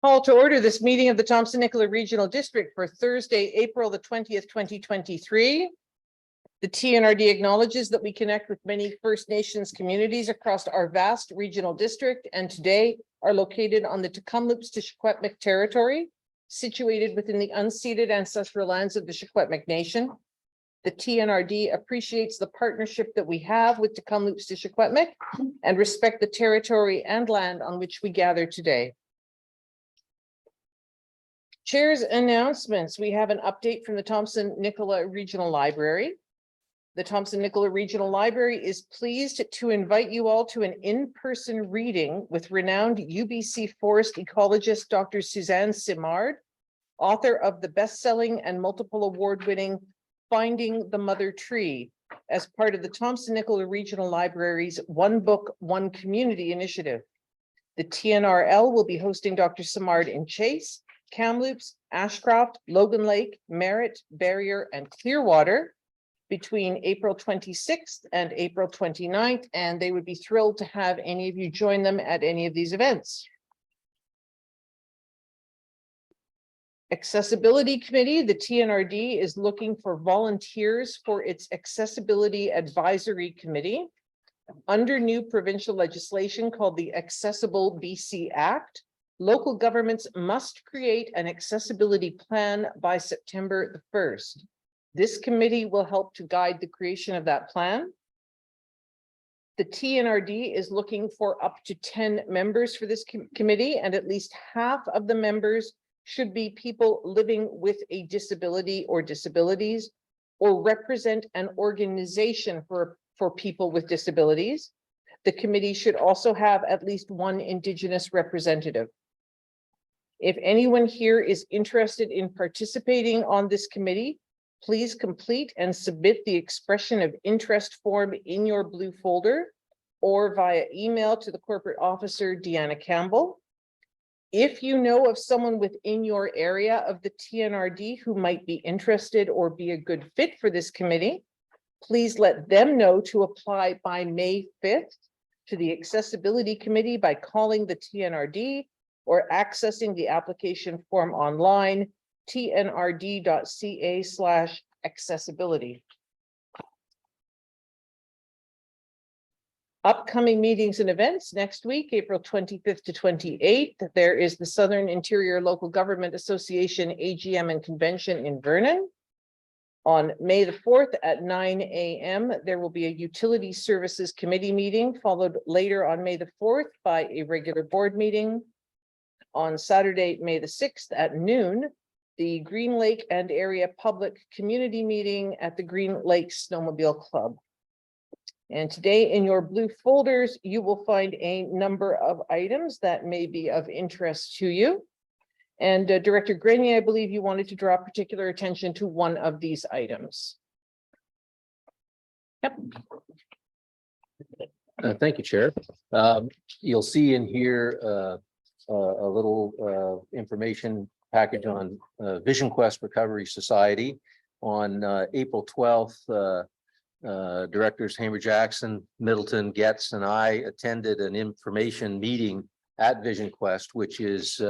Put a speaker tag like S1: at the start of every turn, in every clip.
S1: Call to order this meeting of the Thompson-Nicola Regional District for Thursday, April the 20th, 2023. The TNRD acknowledges that we connect with many First Nations communities across our vast regional district and today are located on the Tecumloops-Secwepemc territory, situated within the unceded ancestral lands of the Secwepemc Nation. The TNRD appreciates the partnership that we have with Tecumloops-Secwepemc and respect the territory and land on which we gather today. Chair's announcements. We have an update from the Thompson-Nicola Regional Library. The Thompson-Nicola Regional Library is pleased to invite you all to an in-person reading with renowned UBC forest ecologist, Dr. Suzanne Simard, author of the best-selling and multiple award-winning Finding the Mother Tree, as part of the Thompson-Nicola Regional Library's One Book, One Community initiative. The TNRL will be hosting Dr. Simard in Chase, Kamloops, Ashcroft, Logan Lake, Merritt, Barrier, and Clearwater between April 26th and April 29th, and they would be thrilled to have any of you join them at any of these events. Accessibility Committee, the TNRD is looking for volunteers for its Accessibility Advisory Committee. Under new provincial legislation called the Accessible BC Act, local governments must create an accessibility plan by September the 1st. This committee will help to guide the creation of that plan. The TNRD is looking for up to 10 members for this committee, and at least half of the members should be people living with a disability or disabilities, or represent an organization for people with disabilities. The committee should also have at least one Indigenous representative. If anyone here is interested in participating on this committee, please complete and submit the expression of interest form in your blue folder or via email to the corporate officer, Deanna Campbell. If you know of someone within your area of the TNRD who might be interested or be a good fit for this committee, please let them know to apply by May 5th to the Accessibility Committee by calling the TNRD or accessing the application form online, tnrd.ca/accessibility. Upcoming meetings and events next week, April 25th to 28th, there is the Southern Interior Local Government Association AGM and Convention in Vernon. On May the 4th at 9 a.m., there will be a Utility Services Committee meeting, followed later on May the 4th by a regular board meeting. On Saturday, May the 6th at noon, the Green Lake and Area Public Community Meeting at the Green Lake Snowmobile Club. And today in your blue folders, you will find a number of items that may be of interest to you. And Director Grenier, I believe you wanted to draw particular attention to one of these items. Yep.
S2: Thank you, Chair. You'll see in here a little information package on Vision Quest Recovery Society. On April 12th, Directors Hamer Jackson, Middleton, Getz, and I attended an information meeting at Vision Quest, which is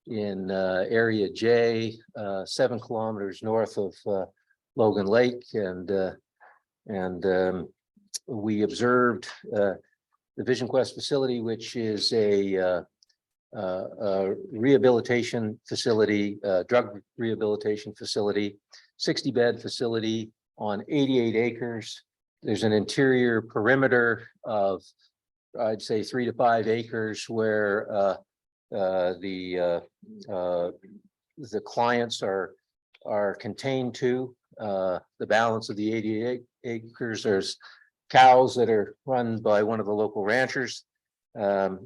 S2: in Area J, 7 kilometers north of Logan Lake, and we observed the Vision Quest facility, which is a rehabilitation facility, drug rehabilitation facility, 60-bed facility on 88 acres. There's an interior perimeter of, I'd say, 3 to 5 acres where the clients are contained to. The balance of the 88 acres, there's cows that are run by one of the local ranchers. The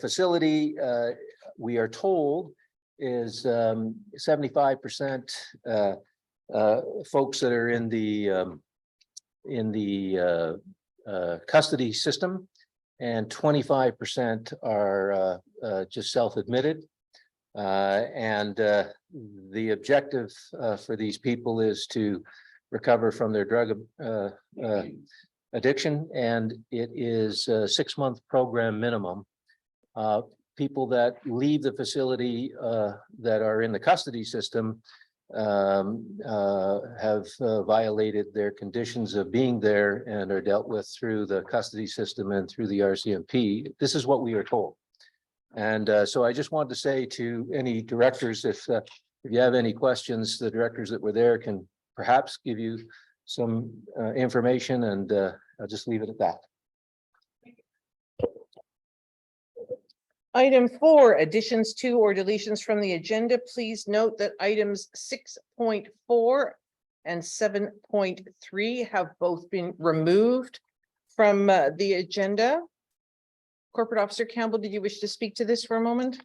S2: facility, we are told, is 75% folks that are in the custody system, and 25% are just self-admitted. And the objective for these people is to recover from their drug addiction, and it is a 6-month program minimum. people that leave the facility that are in the custody system have violated their conditions of being there and are dealt with through the custody system and through the RCMP. This is what we are told. And so I just wanted to say to any directors, if you have any questions, the directors that were there can perhaps give you some information, and I'll just leave it at that.
S1: Item 4, additions to or deletions from the agenda. Please note that items 6.4 and 7.3 have both been removed from the agenda. Corporate Officer Campbell, did you wish to speak to this for a moment?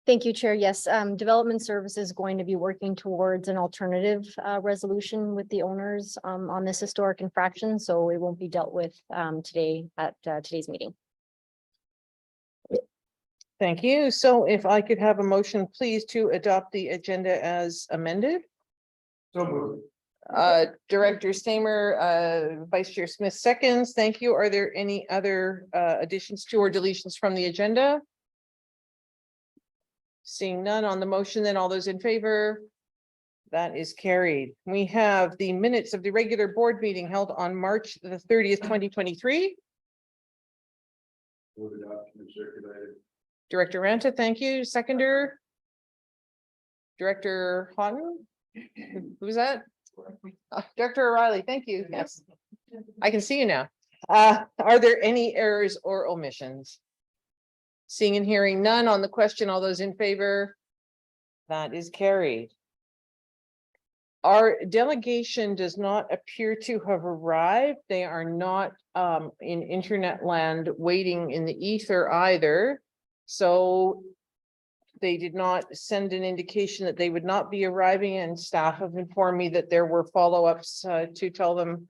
S3: Thank you, Chair. Yes, Development Services is going to be working towards an alternative resolution with the owners on this historic infraction, so it won't be dealt with today at today's meeting.
S1: Thank you. So if I could have a motion, please, to adopt the agenda as amended.
S4: So moved.
S1: Director Stamer, Vice Chair Smith seconds. Thank you. Are there any other additions to or deletions from the agenda? Seeing none on the motion, then all those in favor? That is carried. We have the minutes of the regular board meeting held on March the 30th, 2023.
S4: Move adoption and circulated.
S1: Director Ranta, thank you. Seconder. Director Houghton. Who's that? Director O'Reilly, thank you. Yes, I can see you now. Are there any errors or omissions? Seeing and hearing none on the question, all those in favor? That is carried. Our delegation does not appear to have arrived. They are not in internet land waiting in the ether either. So they did not send an indication that they would not be arriving, and staff have informed me that there were follow-ups to tell them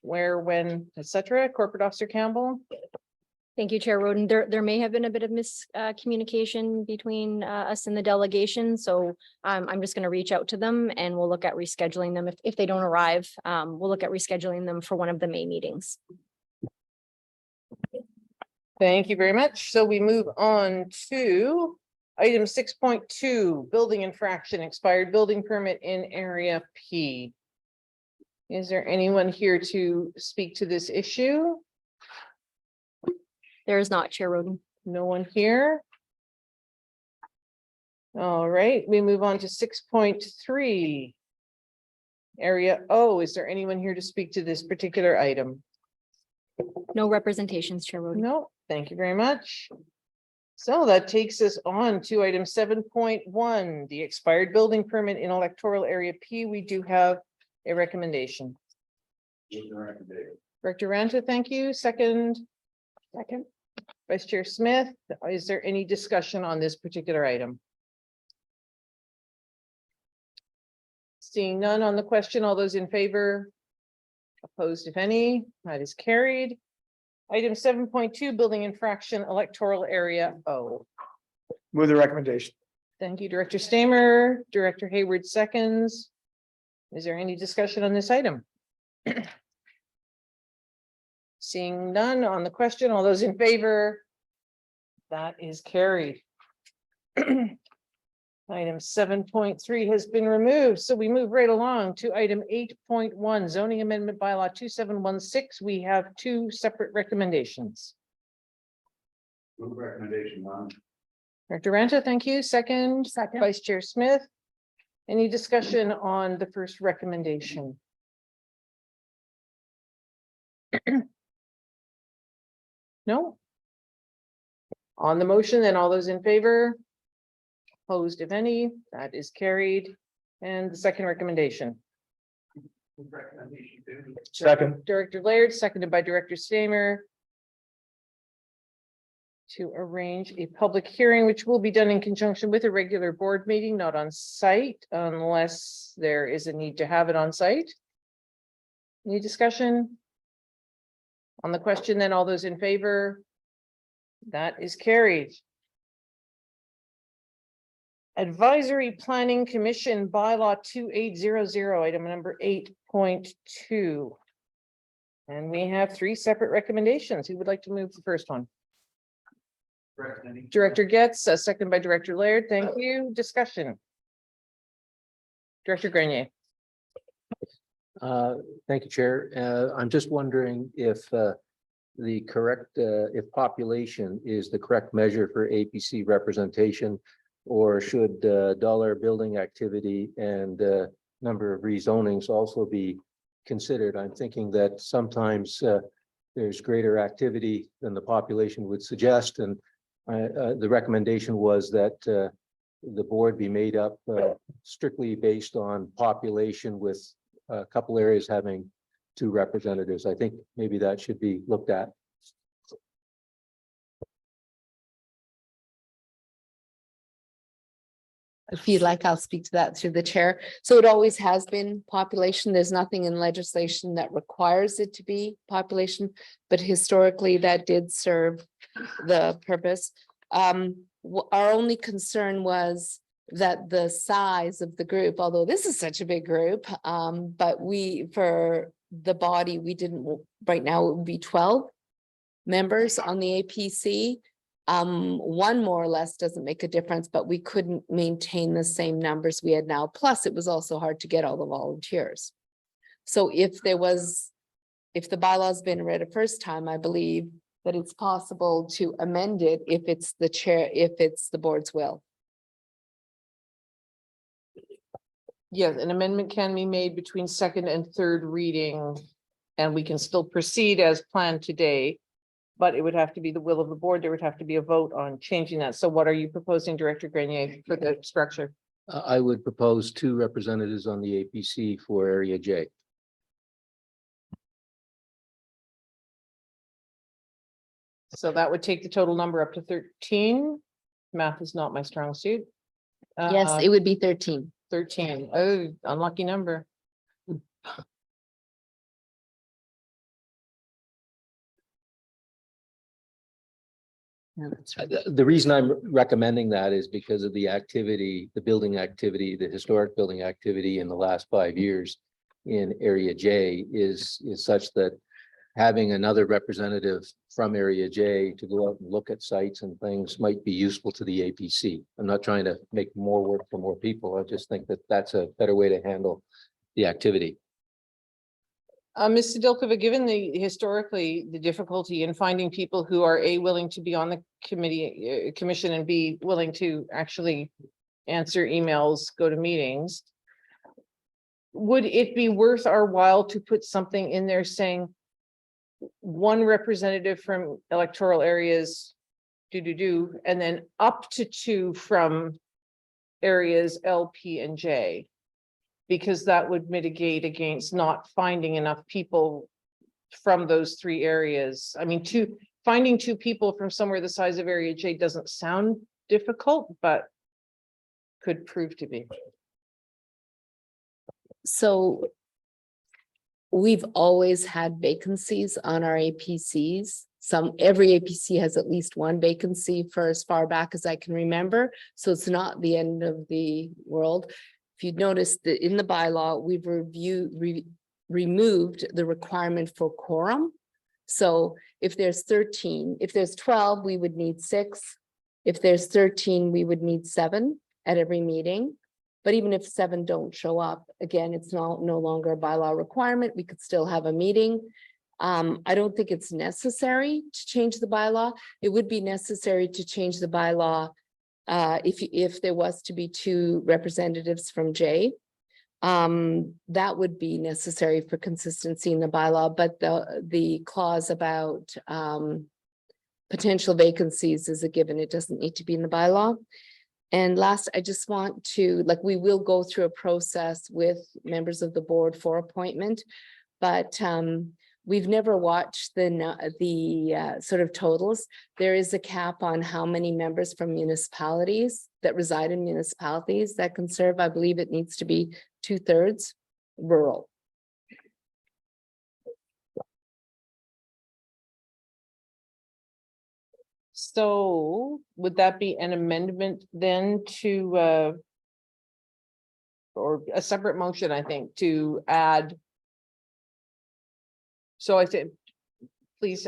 S1: where, when, etc. Corporate Officer Campbell.
S3: Thank you, Chair Roden. There may have been a bit of miscommunication between us and the delegation, so I'm just going to reach out to them and we'll look at rescheduling them. If they don't arrive, we'll look at rescheduling them for one of the May meetings.
S1: Thank you very much. So we move on to item 6.2, building infraction, expired building permit in area P. Is there anyone here to speak to this issue?
S3: There is not, Chair Roden.
S1: No one here. All right, we move on to 6.3. Area O, is there anyone here to speak to this particular item?
S3: No representations, Chair Roden.
S1: No, thank you very much. So that takes us on to item 7.1, the expired building permit in electoral area P. We do have a recommendation.
S4: Move the recommendation.
S1: Director Ranta, thank you. Second. Vice Chair Smith, is there any discussion on this particular item? Seeing none on the question, all those in favor? Opposed, if any? That is carried. Item 7.2, building infraction, electoral area O.
S4: Move the recommendation.
S1: Thank you, Director Stamer. Director Hayward seconds. Is there any discussion on this item? Seeing none on the question, all those in favor? That is carried. Item 7.3 has been removed, so we move right along to item 8.1, zoning amendment bylaw 2716. We have two separate recommendations.
S4: Move recommendation one.
S1: Director Ranta, thank you. Second. Vice Chair Smith. Any discussion on the first recommendation? No? On the motion, then all those in favor? Opposed, if any? That is carried. And the second recommendation.
S4: Recommendation two. Second.
S1: Director Laird, seconded by Director Stamer. To arrange a public hearing, which will be done in conjunction with a regular board meeting, not on site, unless there is a need to have it on site. Any discussion? On the question, then all those in favor? That is carried. Advisory Planning Commission bylaw 2800, item number 8.2. And we have three separate recommendations. Who would like to move the first one? Director Getz, a second by Director Laird. Thank you. Discussion. Director Grenier.
S2: Thank you, Chair. I'm just wondering if the correct, if population is the correct measure for APC representation, or should dollar building activity and number of rezonings also be considered? I'm thinking that sometimes there's greater activity than the population would suggest, and the recommendation was that the board be made up strictly based on population, with a couple areas having 2 representatives. I think maybe that should be looked at.
S5: If you'd like, I'll speak to that through the chair. So it always has been population. There's nothing in legislation that requires it to be population, but historically that did serve the purpose. Our only concern was that the size of the group, although this is such a big group, but for the body, we didn't, right now it would be 12 members on the APC. One more or less doesn't make a difference, but we couldn't maintain the same numbers we had now. Plus, it was also hard to get all the volunteers. So if the bylaw's been read a first time, I believe that it's possible to amend it if it's the chair, if it's the board's will.
S1: Yes, an amendment can be made between second and third reading, and we can still proceed as planned today. But it would have to be the will of the board. There would have to be a vote on changing that. So what are you proposing, Director Grenier, for the structure?
S2: I would propose 2 representatives on the APC for Area J.
S1: So that would take the total number up to 13. Math is not my strong suit.
S5: Yes, it would be 13.
S1: 13. Oh, unlucky number.
S5: Yeah, that's right.
S2: The reason I'm recommending that is because of the activity, the building activity, the historic building activity in the last 5 years in Area J is such that having another representative from Area J to go out and look at sites and things might be useful to the APC. I'm not trying to make more work for more people. I just think that that's a better way to handle the activity.
S1: Ms. Sedilkova, given historically the difficulty in finding people who are willing to be on the commission and be willing to actually answer emails, go to meetings, would it be worth our while to put something in there saying 1 representative from electoral areas, and then up to 2 from areas L, P, and J? Because that would mitigate against not finding enough people from those 3 areas. I mean, finding 2 people from somewhere the size of Area J doesn't sound difficult, but could prove to be.
S5: So we've always had vacancies on our APCs. Every APC has at least 1 vacancy for as far back as I can remember. So it's not the end of the world. If you'd noticed that in the bylaw, we've removed the requirement for quorum. So if there's 12, we would need 6. If there's 13, we would need 7 at every meeting. But even if 7 don't show up, again, it's no longer a bylaw requirement. We could still have a meeting. I don't think it's necessary to change the bylaw. It would be necessary to change the bylaw if there was to be 2 representatives from J. That would be necessary for consistency in the bylaw, but the clause about potential vacancies is a given. It doesn't need to be in the bylaw. And last, I just want to, we will go through a process with members of the board for appointment, but we've never watched the sort of totals. There is a cap on how many members from municipalities that reside in municipalities that can serve. I believe it needs to be 2/3 rural.
S1: So would that be an amendment then to or a separate motion, I think, to add? So I think please,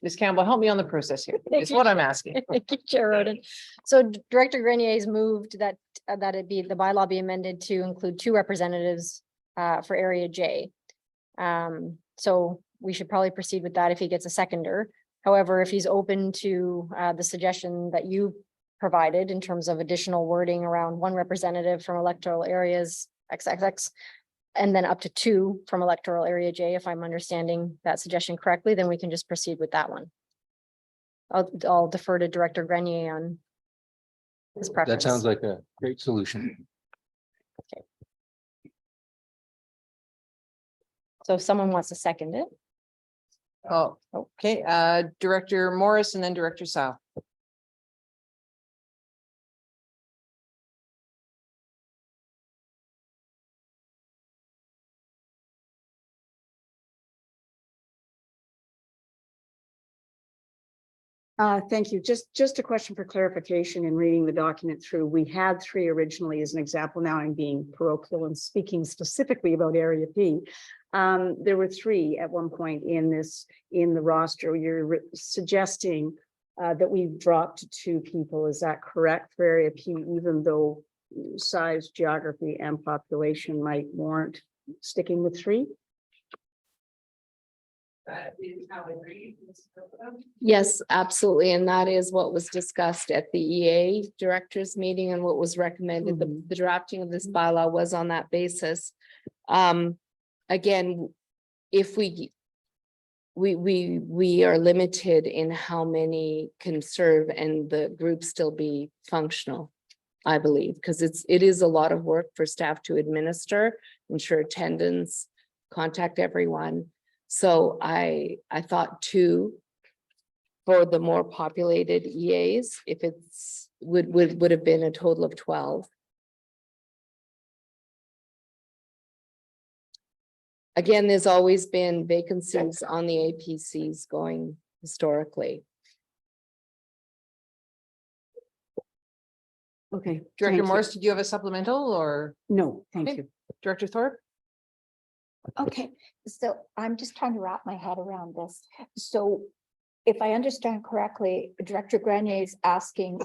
S1: Ms. Campbell, help me on the process here.
S3: Thank
S1: It's
S3: you.
S1: what I'm asking.
S3: Thank you, Chair Roden. So Director Grenier has moved that, that it be, the bylaw be amended to include 2 representatives for Area J. So we should probably proceed with that if he gets a seconder. However, if he's open to the suggestion that you provided in terms of additional wording around 1 representative from electoral areas XXX, and then up to 2 from electoral area J, if I'm understanding that suggestion correctly, then we can just proceed with that one. I'll defer to Director Grenier on his preference.
S2: That sounds like a great solution.
S3: So if someone wants to second it.
S1: Oh, okay, Director Morris and then Director Sao.
S6: Thank you. Just a question for clarification in reading the document through. We had 3 originally as an example. Now I'm being parochial and speaking specifically about Area P. There were 3 at one point in the roster. You're suggesting that we've dropped to 2 people. Is that correct for Area P, even though size, geography, and population might warrant sticking with 3?
S5: Yes, absolutely. And that is what was discussed at the EA directors meeting and what was recommended. The drafting of this bylaw was on that basis. Again, if we are limited in how many can serve and the group still be functional, I believe, because it is a lot of work for staff to administer, ensure attendance, contact everyone. So I thought 2 for the more populated EAs, if it's would have been a total of 12. Again, there's always been vacancies on the APCs going historically.
S6: Okay.
S1: Director
S6: thank you.
S1: Morris, did you have a supplemental or
S6: No, thank
S1: Okay.
S6: you.
S1: Director Thorpe?
S7: Okay, so I'm just trying to wrap my head around this. So if I understand correctly, Director Grenier is asking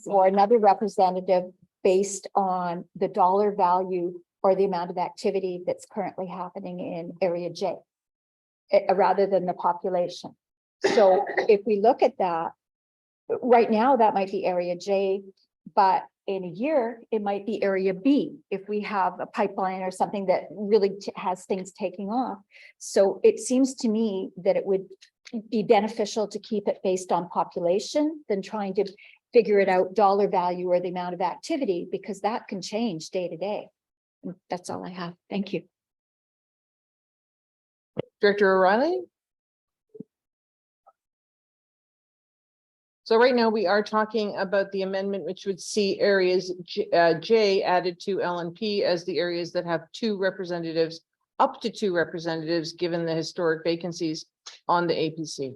S7: for another representative based on the dollar value or the amount of activity that's currently happening in Area J, rather than the population. So if we look at that, right now, that might be Area J, but in a year, it might be Area B if we have a pipeline or something that really has things taking off. So it seems to me that it would be beneficial to keep it based on population than trying to figure it out dollar value or the amount of activity, because that can change day to day. That's all I have. Thank you.
S1: Director O'Reilly? So right now we are talking about the amendment, which would see areas J added to LNP as the areas that have 2 representatives, up to 2 representatives, given the historic vacancies on the APC.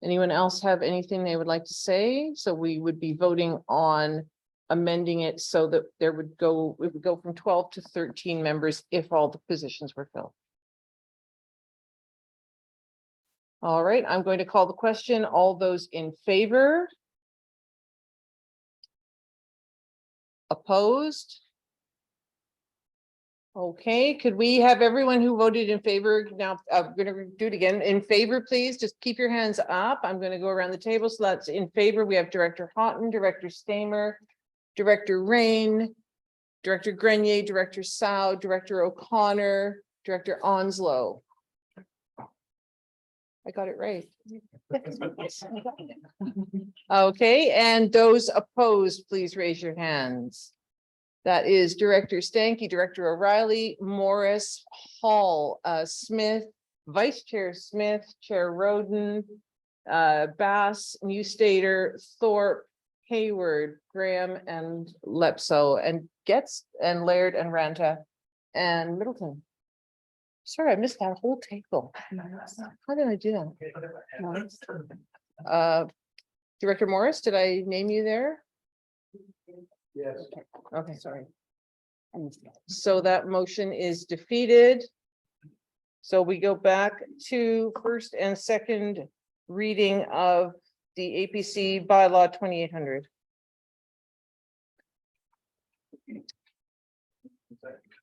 S1: Anyone else have anything they would like to say? So we would be voting on amending it so that it would go from 12 to 13 members if all the positions were filled. All right, I'm going to call the question. All those in favor? Opposed? Okay, could we have everyone who voted in favor now? I'm going to do it again. In favor, please just keep your hands up. I'm going to go around the table. So that's in favor. We have Director Houghton, Director Stamer, Director Rain, Director Grenier, Director Sao, Director O'Connor, Director Onslow. I got it right. Okay, and those opposed, please raise your hands. That is Director Stankey, Director O'Reilly, Morris, Hall, Smith, Vice Chair Smith, Chair Roden, Bass, Newstater, Thorpe, Hayward, Graham, and Lepso, and Getz, and Laird, and Ranta, and Middleton. Sorry, I missed that whole table. How did I do that? Director Morris, did I name you there?
S4: Yes.
S1: Okay, sorry. So that motion is defeated. So we go back to first and second reading of the APC bylaw 2800.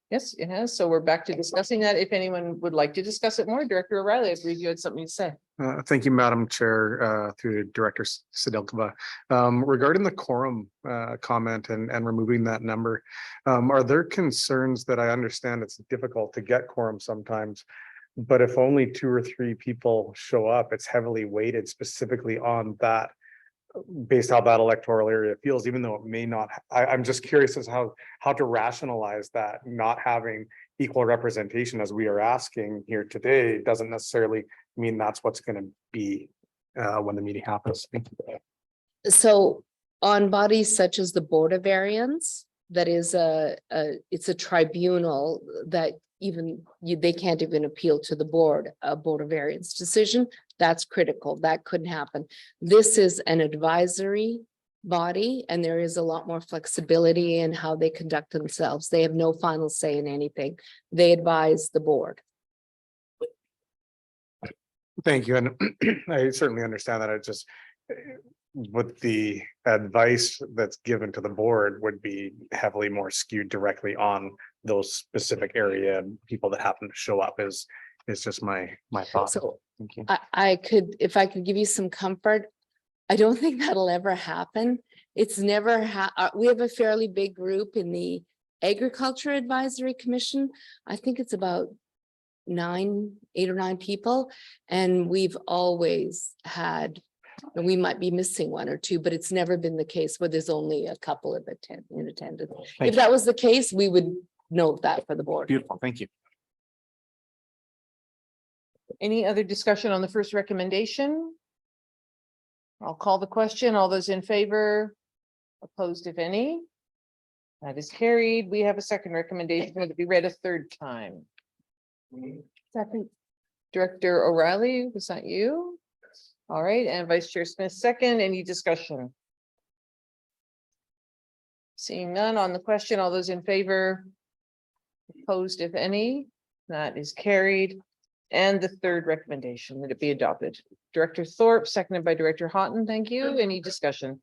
S1: Yes, it has. So we're back to discussing that. If anyone would like to discuss it more, Director O'Reilly, I believe you had something to say.
S4: Thank you, Madam Chair, through Director Sedilkova. Regarding the quorum comment and removing that number, are there concerns that I understand it's difficult to get quorum sometimes? But if only 2 or 3 people show up, it's heavily weighted specifically on that, based how that electoral area feels, even though it may not, I'm just curious as how to rationalize that, not having equal representation as we are asking here today, doesn't necessarily mean that's what's going to be when the meeting happens.
S5: So on bodies such as the Board of Variance, that is it's a tribunal that they can't even appeal to the board, a Board of Variance decision. That's critical. That couldn't happen. This is an advisory body, and there is a lot more flexibility in how they conduct themselves. They have no final say in anything. They advise the board.
S4: Thank you. And I certainly understand that. I just, with the advice that's given to the board would be heavily more skewed directly on those specific area people that happen to show up is just my thought.
S5: So
S4: Thank you.
S5: I could, if I could give you some comfort, I don't think that'll ever happen. It's never we have a fairly big group in the Agriculture Advisory Commission. I think it's about 8 or 9 people. And we've always had, and we might be missing 1 or 2, but it's never been the case where there's only a couple of in attendance. If that was the case, we would note that for the board.
S4: Beautiful. Thank you.
S1: Any other discussion on the first recommendation? I'll call the question. All those in favor? Opposed, if any? That is carried. We have a second recommendation to be read a third time.
S5: Second.
S1: Director O'Reilly, was that you? All right, and Vice Chair Smith second. Any discussion? Seeing none on the question, all those in favor? Opposed, if any? That is carried. And the third recommendation that it be adopted. Director Thorpe, seconded by Director Houghton. Thank you. Any discussion?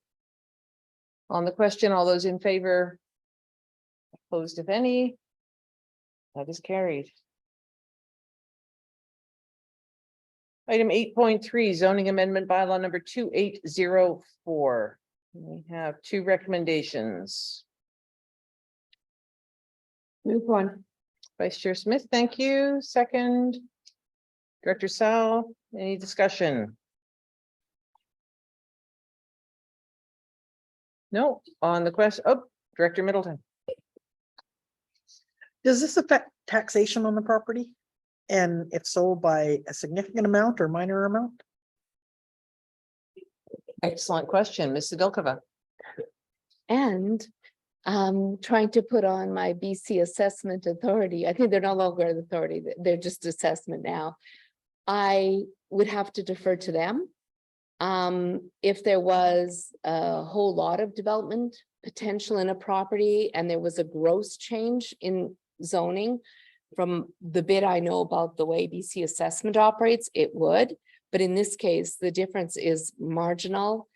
S1: On the question, all those in favor? Opposed, if any? That is carried. Item 8.3 zoning amendment bylaw number 2804. We have 2 recommendations.
S6: Move one.
S1: Vice Chair Smith, thank you. Second. Director Sal, any discussion? No, on the question. Oh, Director Middleton.
S8: Does this affect taxation on the property? And if so, by a significant amount or minor amount?
S1: Excellent question, Ms. Sedilkova.
S5: And trying to put on my BC Assessment Authority. I think they're no longer an authority, they're just assessment now. I would have to defer to them. If there was a whole lot of development potential in a property and there was a gross change in zoning, from the bit I know about the way BC Assessment operates, it would. But in this case, the difference is marginal.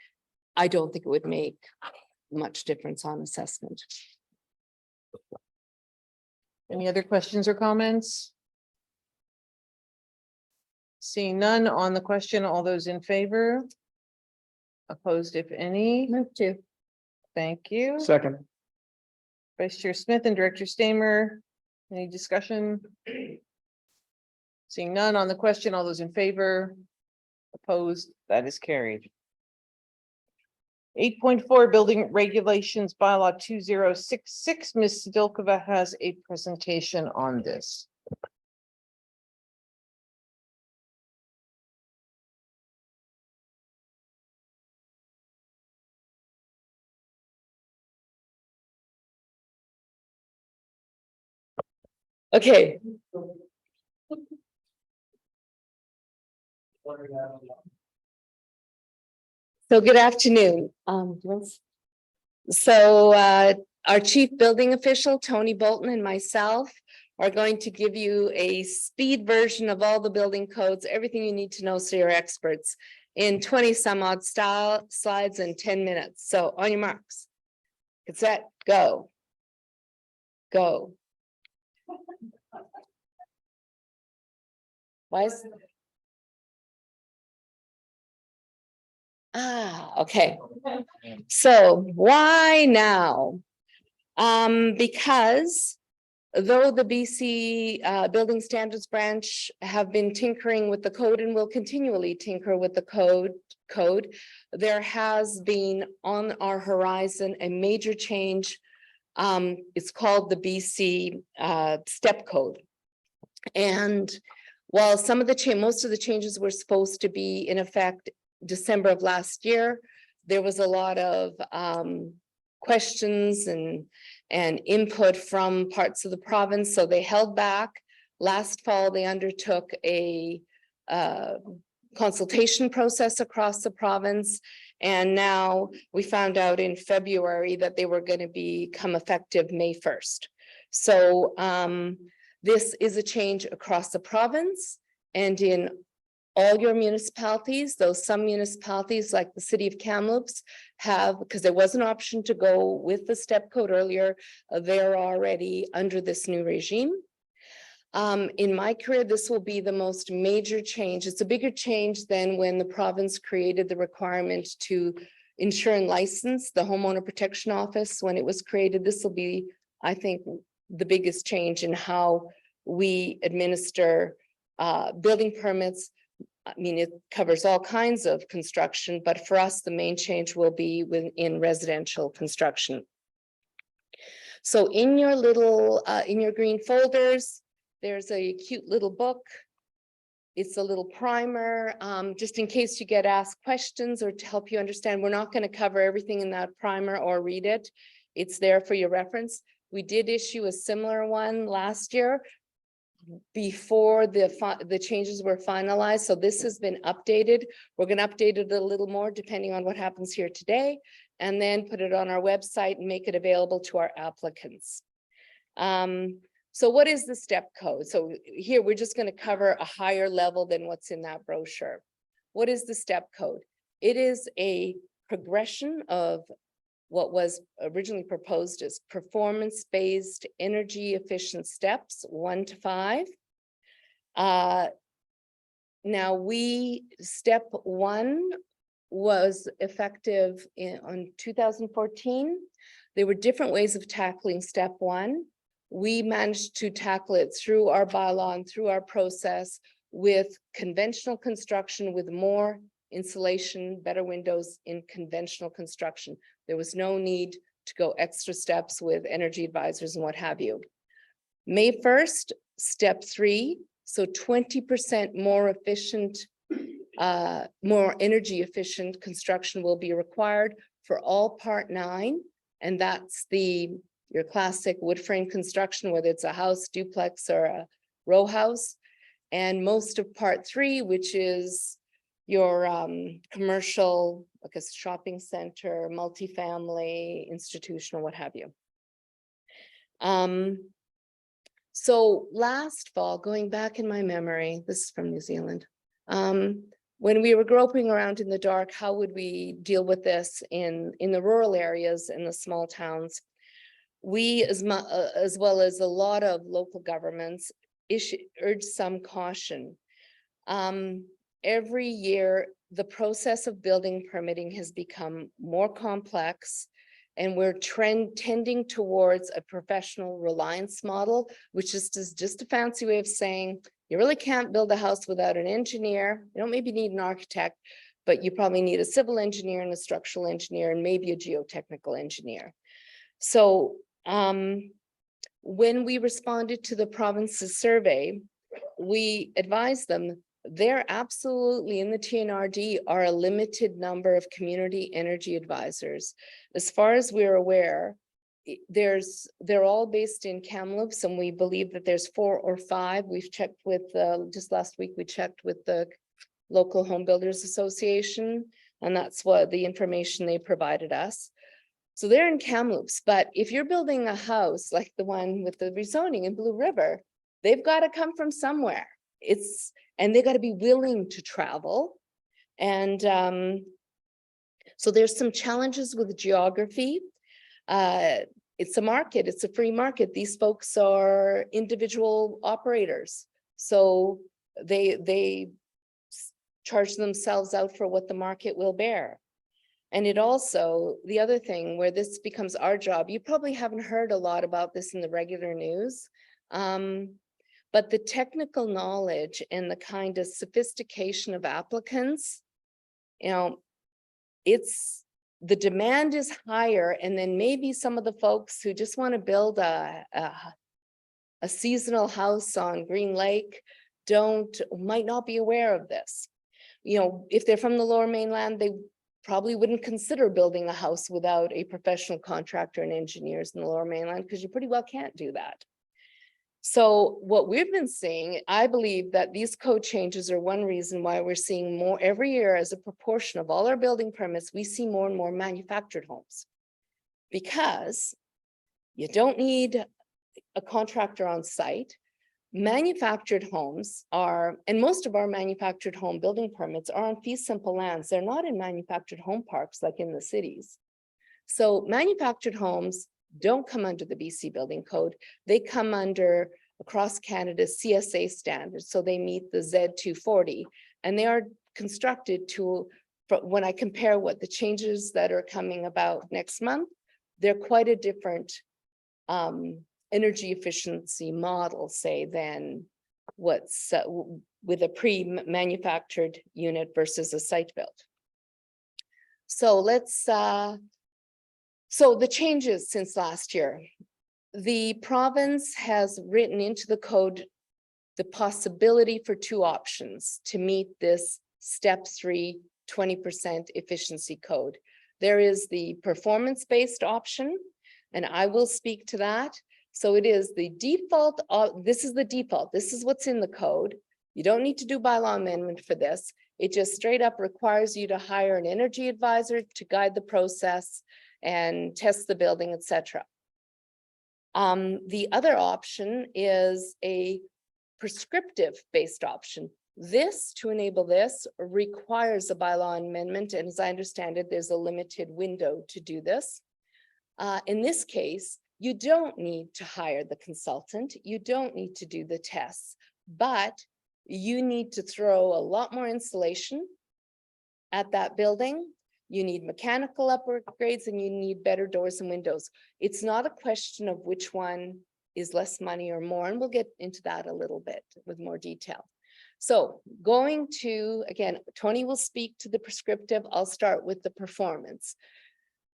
S5: I don't think it would make much difference on assessment.
S1: Any other questions or comments? Seeing none on the question, all those in favor? Opposed, if any?
S5: Move to.
S1: Thank you.
S4: Second.
S1: Vice Chair Smith and Director Stamer, any discussion? Seeing none on the question, all those in favor? Opposed, that is carried. 8.4 building regulations bylaw 2066. Ms. Sedilkova has a presentation on this.
S5: Okay. So good afternoon. So our chief building official, Tony Bolton, and myself are going to give you a speed version of all the building codes, everything you need to know so you're experts in 20 some odd style slides in 10 minutes. So on your marks, get set, go. Go. Why is? Okay. So why now? Because though the BC Building Standards Branch have been tinkering with the code and will continually tinker with the code, there has been on our horizon a major change. It's called the BC Step Code. And while some of the most of the changes were supposed to be in effect December of last year, there was a lot of questions and input from parts of the province, so they held back. Last fall, they undertook a consultation process across the province, and now we found out in February that they were going to become effective May 1st. So this is a change across the province and in all your municipalities, though some municipalities like the city of Kamloops have, because there was an option to go with the step code earlier, they're already under this new regime. In my career, this will be the most major change. It's a bigger change than when the province created the requirement to insure and license the Homeowner Protection Office. When it was created, this will be, I think, the biggest change in how we administer building permits. I mean, it covers all kinds of construction, but for us, the main change will be within residential construction. So in your little, in your green folders, there's a cute little book. It's a little primer, just in case you get asked questions or to help you understand. We're not going to cover everything in that primer or read it. It's there for your reference. We did issue a similar one last year before the changes were finalized. So this has been updated. We're going to update it a little more depending on what happens here today, and then put it on our website and make it available to our applicants. So what is the step code? So here we're just going to cover a higher level than what's in that brochure. What is the step code? It is a progression of what was originally proposed as performance-based energy efficient steps 1 to 5. Now step 1 was effective on 2014. There were different ways of tackling step 1. We managed to tackle it through our bylaw and through our process with conventional construction, with more insulation, better windows in conventional construction. There was no need to go extra steps with energy advisors and what have you. May 1st, step 3, so 20% more efficient, more energy efficient construction will be required for all part 9. And that's your classic wood frame construction, whether it's a house, duplex, or a row house. And most of part 3, which is your commercial, like a shopping center, multifamily, institutional, what have you. So last fall, going back in my memory, this is from New Zealand, when we were groping around in the dark, how would we deal with this in the rural areas, in the small towns? We, as well as a lot of local governments, urged some caution. Every year, the process of building permitting has become more complex, and we're tending towards a professional reliance model, which is just a fancy way of saying you really can't build a house without an engineer. You don't maybe need an architect, but you probably need a civil engineer and a structural engineer and maybe a geotechnical engineer. So when we responded to the province's survey, we advised them there absolutely in the TNRD are a limited number of community energy advisors. As far as we're aware, they're all based in Kamloops, and we believe that there's 4 or 5. We've checked with, just last week, we checked with the local Home Builders Association, and that's what the information they provided us. So they're in Kamloops, but if you're building a house like the one with the rezoning in Blue River, they've got to come from somewhere. And they got to be willing to travel. And so there's some challenges with geography. It's a market, it's a free market. These folks are individual operators. So they charge themselves out for what the market will bear. And it also, the other thing where this becomes our job, you probably haven't heard a lot about this in the regular news. But the technical knowledge and the kind of sophistication of applicants, the demand is higher, and then maybe some of the folks who just want to build a seasonal house on Green Lake might not be aware of this. If they're from the Lower Mainland, they probably wouldn't consider building a house without a professional contractor and engineers in the Lower Mainland, because you pretty well can't do that. So what we've been seeing, I believe that these code changes are one reason why we're seeing more every year as a proportion of all our building permits, we see more and more manufactured homes. Because you don't need a contractor on site. Manufactured homes are, and most of our manufactured home building permits are on fee simple lands. They're not in manufactured home parks like in the cities. So manufactured homes don't come under the BC Building Code. They come under across Canada's CSA standards. So they meet the Z240, and they are constructed to, when I compare what the changes that are coming about next month, they're quite a different energy efficiency model, say, than what's with a pre-manufactured unit versus a site built. So let's, so the changes since last year, the province has written into the code the possibility for two options to meet this step 3 20% efficiency code. There is the performance-based option, and I will speak to that. So it is the default, this is the default, this is what's in the code. You don't need to do bylaw amendment for this. It just straight up requires you to hire an energy advisor to guide the process and test the building, etc. The other option is a prescriptive based option. This, to enable this, requires a bylaw amendment, and as I understand it, there's a limited window to do this. In this case, you don't need to hire the consultant, you don't need to do the tests, but you need to throw a lot more insulation at that building. You need mechanical upgrades, and you need better doors and windows. It's not a question of which one is less money or more, and we'll get into that a little bit with more detail. So going to, again, Tony will speak to the prescriptive. I'll start with the performance.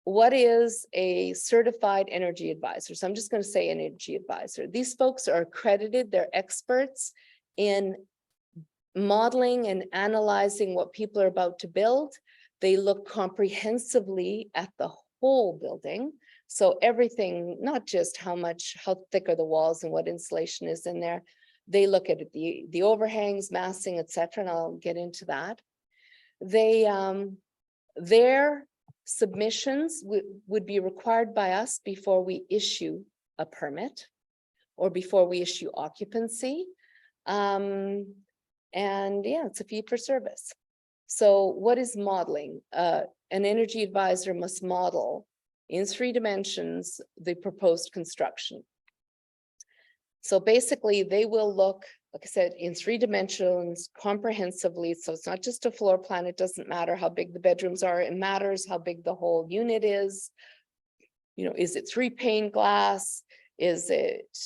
S5: What is a certified energy advisor? So I'm just going to say energy advisor. These folks are accredited, they're experts in modeling and analyzing what people are about to build. They look comprehensively at the whole building. So everything, not just how thick are the walls and what insulation is in there. They look at the overhangs, massing, etc. And I'll get into that. Their submissions would be required by us before we issue a permit or before we issue occupancy. And yeah, it's a fee for service. So what is modeling? An energy advisor must model in 3 dimensions the proposed construction. So basically they will look, like I said, in 3 dimensions comprehensively. So it's not just a floor plan. It doesn't matter how big the bedrooms are. It matters how big the whole unit is. Is it 3 pane glass? Is it,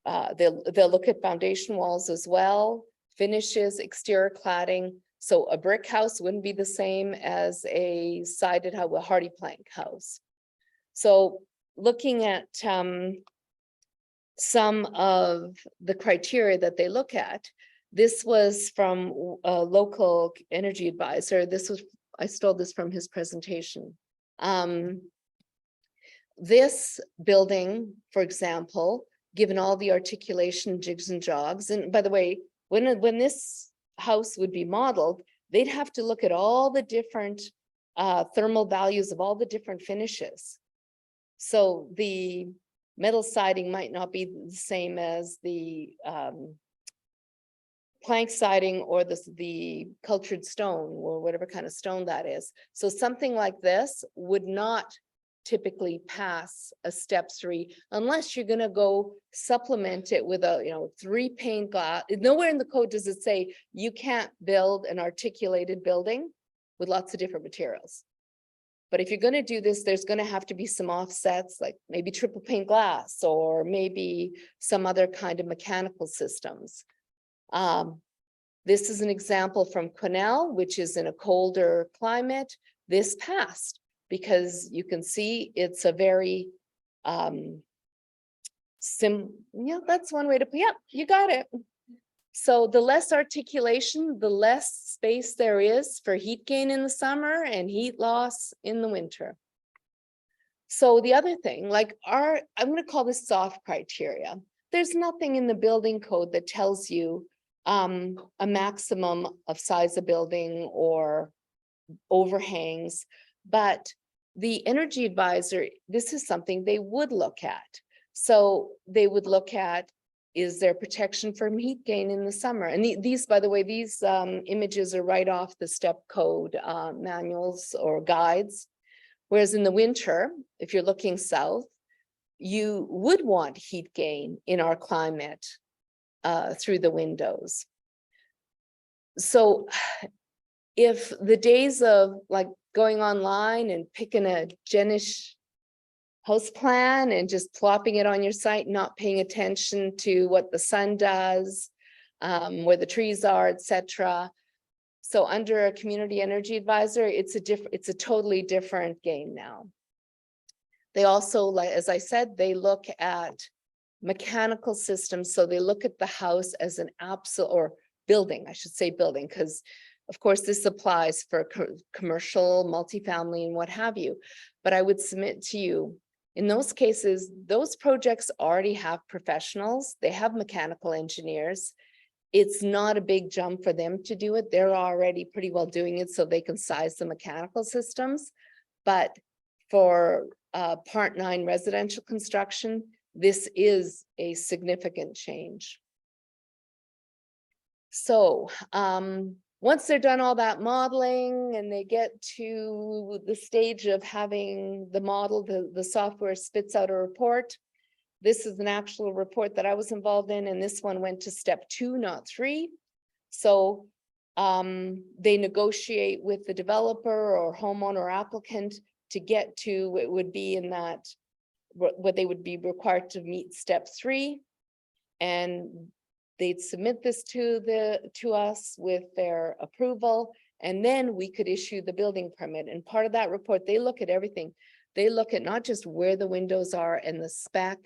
S5: they'll look at foundation walls as well, finishes, exterior cladding. So a brick house wouldn't be the same as a sided house, a hardy plank house. So looking at some of the criteria that they look at, this was from a local energy advisor. I stole this from his presentation. This building, for example, given all the articulation, jigs and jogs, and by the way, when this house would be modeled, they'd have to look at all the different thermal values of all the different finishes. So the metal siding might not be the same as the plank siding or the cultured stone or whatever kind of stone that is. So something like this would not typically pass a step 3 unless you're gonna go supplement it with a, 3 pane glass. Nowhere in the code does it say you can't build an articulated building with lots of different materials. But if you're gonna do this, there's gonna have to be some offsets, like maybe triple pane glass or maybe some other kind of mechanical systems. This is an example from Quesnel, which is in a colder climate. This passed because you can see it's a very that's one way to put, yeah, you got it. So the less articulation, the less space there is for heat gain in the summer and heat loss in the winter. So the other thing, like I'm going to call this soft criteria. There's nothing in the building code that tells you a maximum of size of building or overhangs, but the energy advisor, this is something they would look at. So they would look at, is there protection from heat gain in the summer? And these, by the way, these images are right off the step code manuals or guides. Whereas in the winter, if you're looking south, you would want heat gain in our climate through the windows. So if the days of like going online and picking a Jenish house plan and just plopping it on your site, not paying attention to what the sun does, where the trees are, etc. So under a community energy advisor, it's a totally different game now. They also, like as I said, they look at mechanical systems. So they look at the house as an absolute, or building, I should say building, because of course this applies for commercial, multifamily, and what have you. But I would submit to you, in those cases, those projects already have professionals. They have mechanical engineers. It's not a big jump for them to do it. They're already pretty well doing it, so they can size the mechanical systems. But for Part 9 residential construction, this is a significant change. So once they're done all that modeling and they get to the stage of having the model, the software spits out a report. This is an actual report that I was involved in, and this one went to step 2, not 3. So they negotiate with the developer or homeowner or applicant to get to, it would be in that, what they would be required to meet step 3. And they'd submit this to us with their approval, and then we could issue the building permit. And part of that report, they look at everything. They look at not just where the windows are and the spec.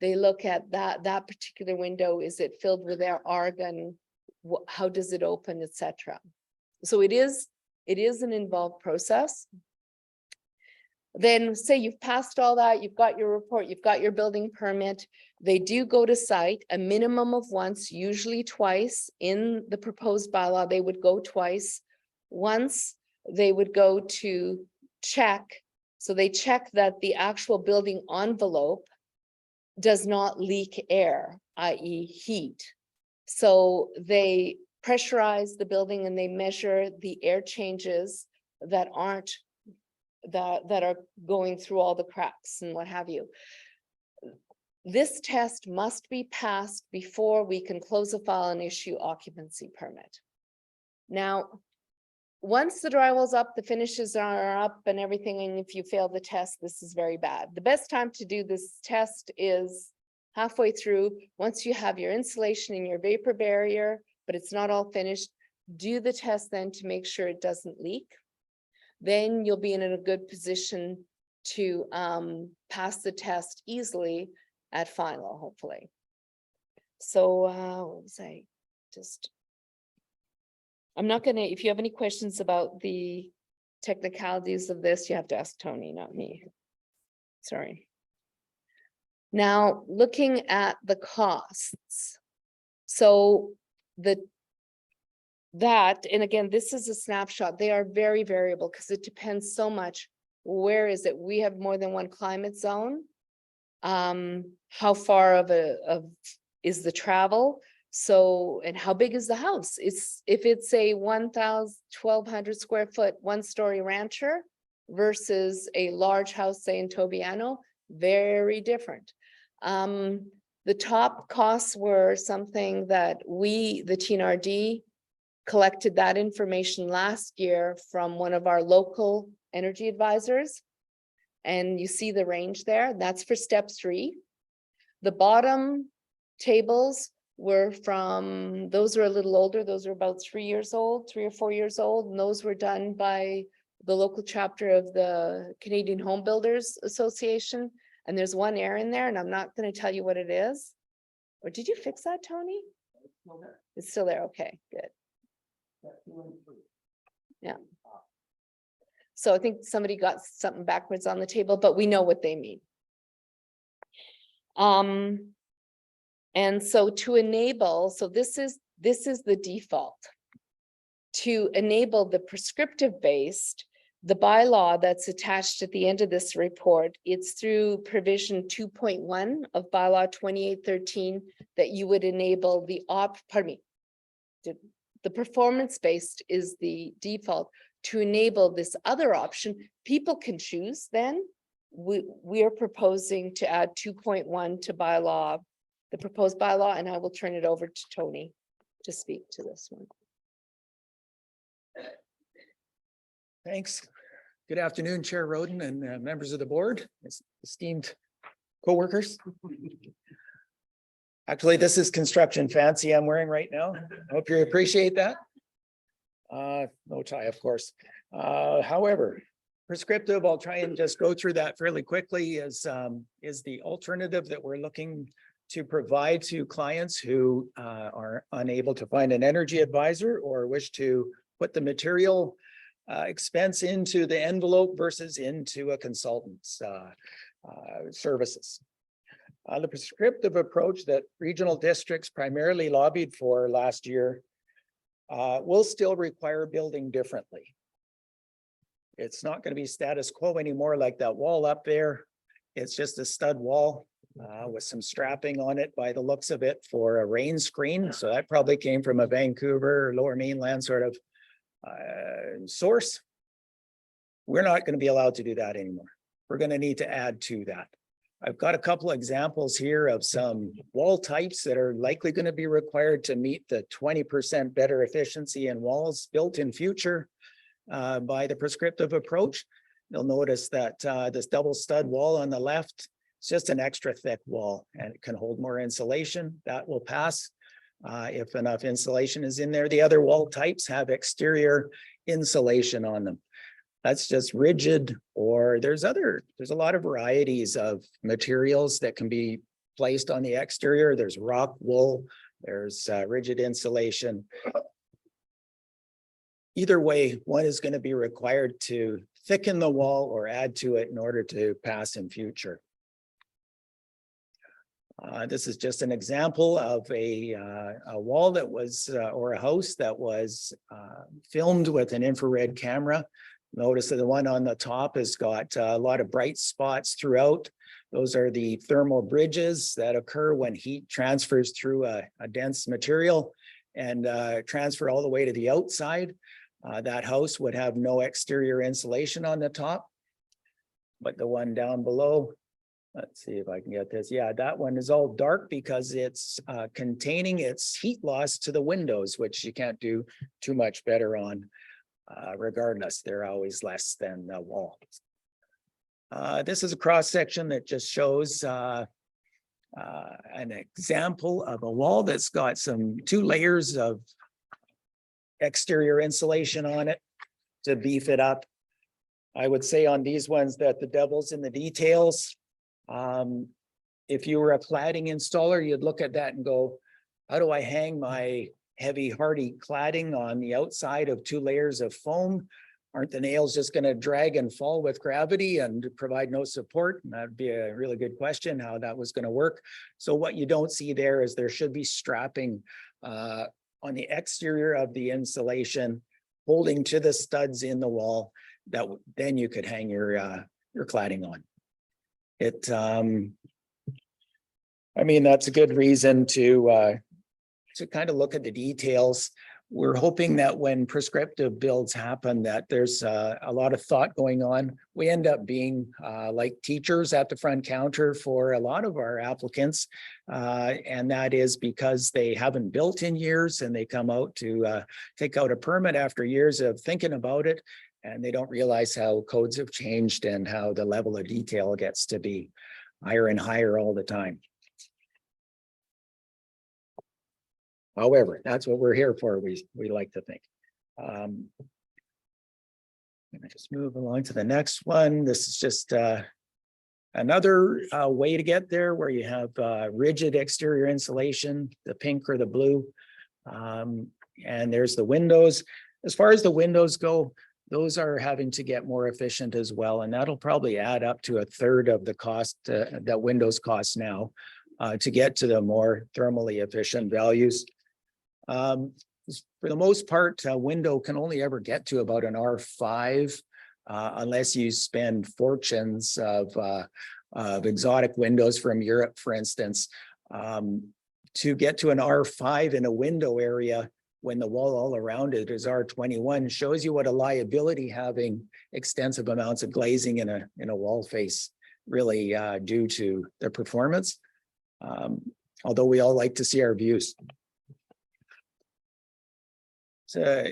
S5: They look at that particular window. Is it filled with argon? How does it open, etc. So it is an involved process. Then say you've passed all that, you've got your report, you've got your building permit. They do go to site a minimum of once, usually twice. In the proposed bylaw, they would go twice. Once they would go to check. So they check that the actual building envelope does not leak air, i.e. heat. So they pressurize the building and they measure the air changes that are going through all the cracks and what have you. This test must be passed before we can close a file and issue occupancy permit. Now, once the drywall's up, the finishes are up and everything, and if you fail the test, this is very bad. The best time to do this test is halfway through. Once you have your insulation and your vapor barrier, but it's not all finished, do the test then to make sure it doesn't leak. Then you'll be in a good position to pass the test easily at final, hopefully. So what was I just, I'm not gonna, if you have any questions about the technicalities of this, you have to ask Tony, not me. Sorry. Now, looking at the costs. So and again, this is a snapshot. They are very variable because it depends so much. Where is it? We have more than one climate zone. How far is the travel? So, and how big is the house? If it's a 1,200 square foot, one-story rancher versus a large house, say in Tobiano, very different. The top costs were something that the TNRD collected that information last year from one of our local energy advisors. And you see the range there, that's for step 3. The bottom tables were those are a little older, those are about 3 or 4 years old, and those were done by the local chapter of the Canadian Home Builders Association. And there's one error in there, and I'm not going to tell you what it is. Or did you fix that, Tony? It's still there, okay, good. Yeah. So I think somebody got something backwards on the table, but we know what they mean. And so to enable, so this is the default. To enable the prescriptive based, the bylaw that's attached at the end of this report, it's through provision 2.1 of bylaw 2813 that you would enable the the performance based is the default. To enable this other option, people can choose then. We are proposing to add 2.1 to bylaw, the proposed bylaw, and I will turn it over to Tony to speak to this one.
S9: Thanks. Good afternoon, Chair Roden and members of the board, esteemed co-workers. Actually, this is construction fancy I'm wearing right now. I hope you appreciate that. No tie, of course. However, prescriptive, I'll try and just go through that fairly quickly, is the alternative that we're looking to provide to clients who are unable to find an energy advisor or wish to put the material expense into the envelope versus into a consultant's services. The prescriptive approach that regional districts primarily lobbied for last year will still require building differently. It's not going to be status quo anymore like that wall up there. It's just a stud wall with some strapping on it by the looks of it for a rain screen. So that probably came from a Vancouver or Lower Mainland sort of source. We're not going to be allowed to do that anymore. We're going to need to add to that. I've got a couple of examples here of some wall types that are likely going to be required to meet the 20% better efficiency in walls built in future by the prescriptive approach. You'll notice that this double stud wall on the left, it's just an extra thick wall and it can hold more insulation. That will pass if enough insulation is in there. The other wall types have exterior insulation on them. That's just rigid, or there's a lot of varieties of materials that can be placed on the exterior. There's rock wool, there's rigid insulation. Either way, one is going to be required to thicken the wall or add to it in order to pass in future. This is just an example of a wall that was, or a house that was filmed with an infrared camera. Notice that the one on the top has got a lot of bright spots throughout. Those are the thermal bridges that occur when heat transfers through a dense material and transfer all the way to the outside. That house would have no exterior insulation on the top. But the one down below, let's see if I can get this. Yeah, that one is all dark because it's containing its heat loss to the windows, which you can't do too much better on. Regardless, they're always less than the wall. This is a cross section that just shows an example of a wall that's got two layers of exterior insulation on it to beef it up. I would say on these ones that the devil's in the details. If you were a cladding installer, you'd look at that and go, how do I hang my heavy hardy cladding on the outside of two layers of foam? Aren't the nails just going to drag and fall with gravity and provide no support? And that'd be a really good question, how that was going to work. So what you don't see there is there should be strapping on the exterior of the insulation, holding to the studs in the wall that then you could hang your cladding on. It I mean, that's a good reason to kind of look at the details. We're hoping that when prescriptive builds happen, that there's a lot of thought going on. We end up being like teachers at the front counter for a lot of our applicants. And that is because they haven't built in years and they come out to take out a permit after years of thinking about it. And they don't realize how codes have changed and how the level of detail gets to be higher and higher all the time. However, that's what we're here for, we like to think. I'm gonna just move along to the next one. This is just another way to get there where you have rigid exterior insulation, the pink or the blue. And there's the windows. As far as the windows go, those are having to get more efficient as well. And that'll probably add up to a third of the cost that windows cost now to get to the more thermally efficient values. For the most part, a window can only ever get to about an R5 unless you spend fortunes of exotic windows from Europe, for instance. To get to an R5 in a window area when the wall all around it is R21 shows you what a liability having extensive amounts of glazing in a wall face really do to the performance. Although we all like to see our views. So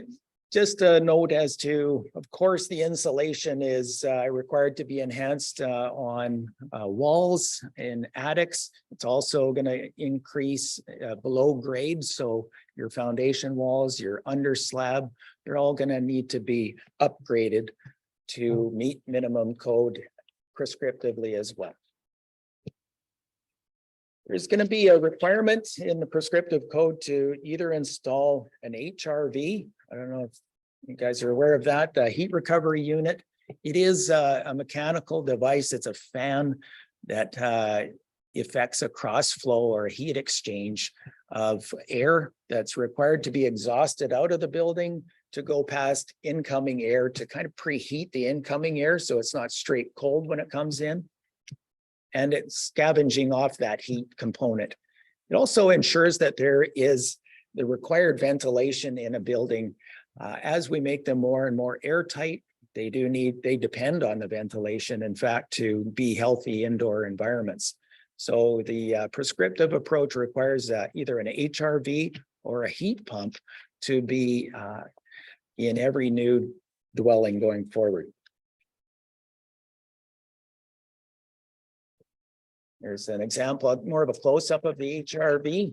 S9: just a note as to, of course, the insulation is required to be enhanced on walls in attics. It's also going to increase below grade. So your foundation walls, your under slab, they're all going to need to be upgraded to meet minimum code prescriptively as well. There's going to be a requirement in the prescriptive code to either install an HRV. I don't know if you guys are aware of that, the heat recovery unit. It is a mechanical device. It's a fan that effects a cross flow or heat exchange of air that's required to be exhausted out of the building to go past incoming air to kind of preheat the incoming air so it's not straight cold when it comes in. And it's scavenging off that heat component. It also ensures that there is the required ventilation in a building. As we make them more and more airtight, they depend on the ventilation, in fact, to be healthy indoor environments. So the prescriptive approach requires either an HRV or a heat pump to be in every new dwelling going forward. There's an example, more of a close-up of the HRV.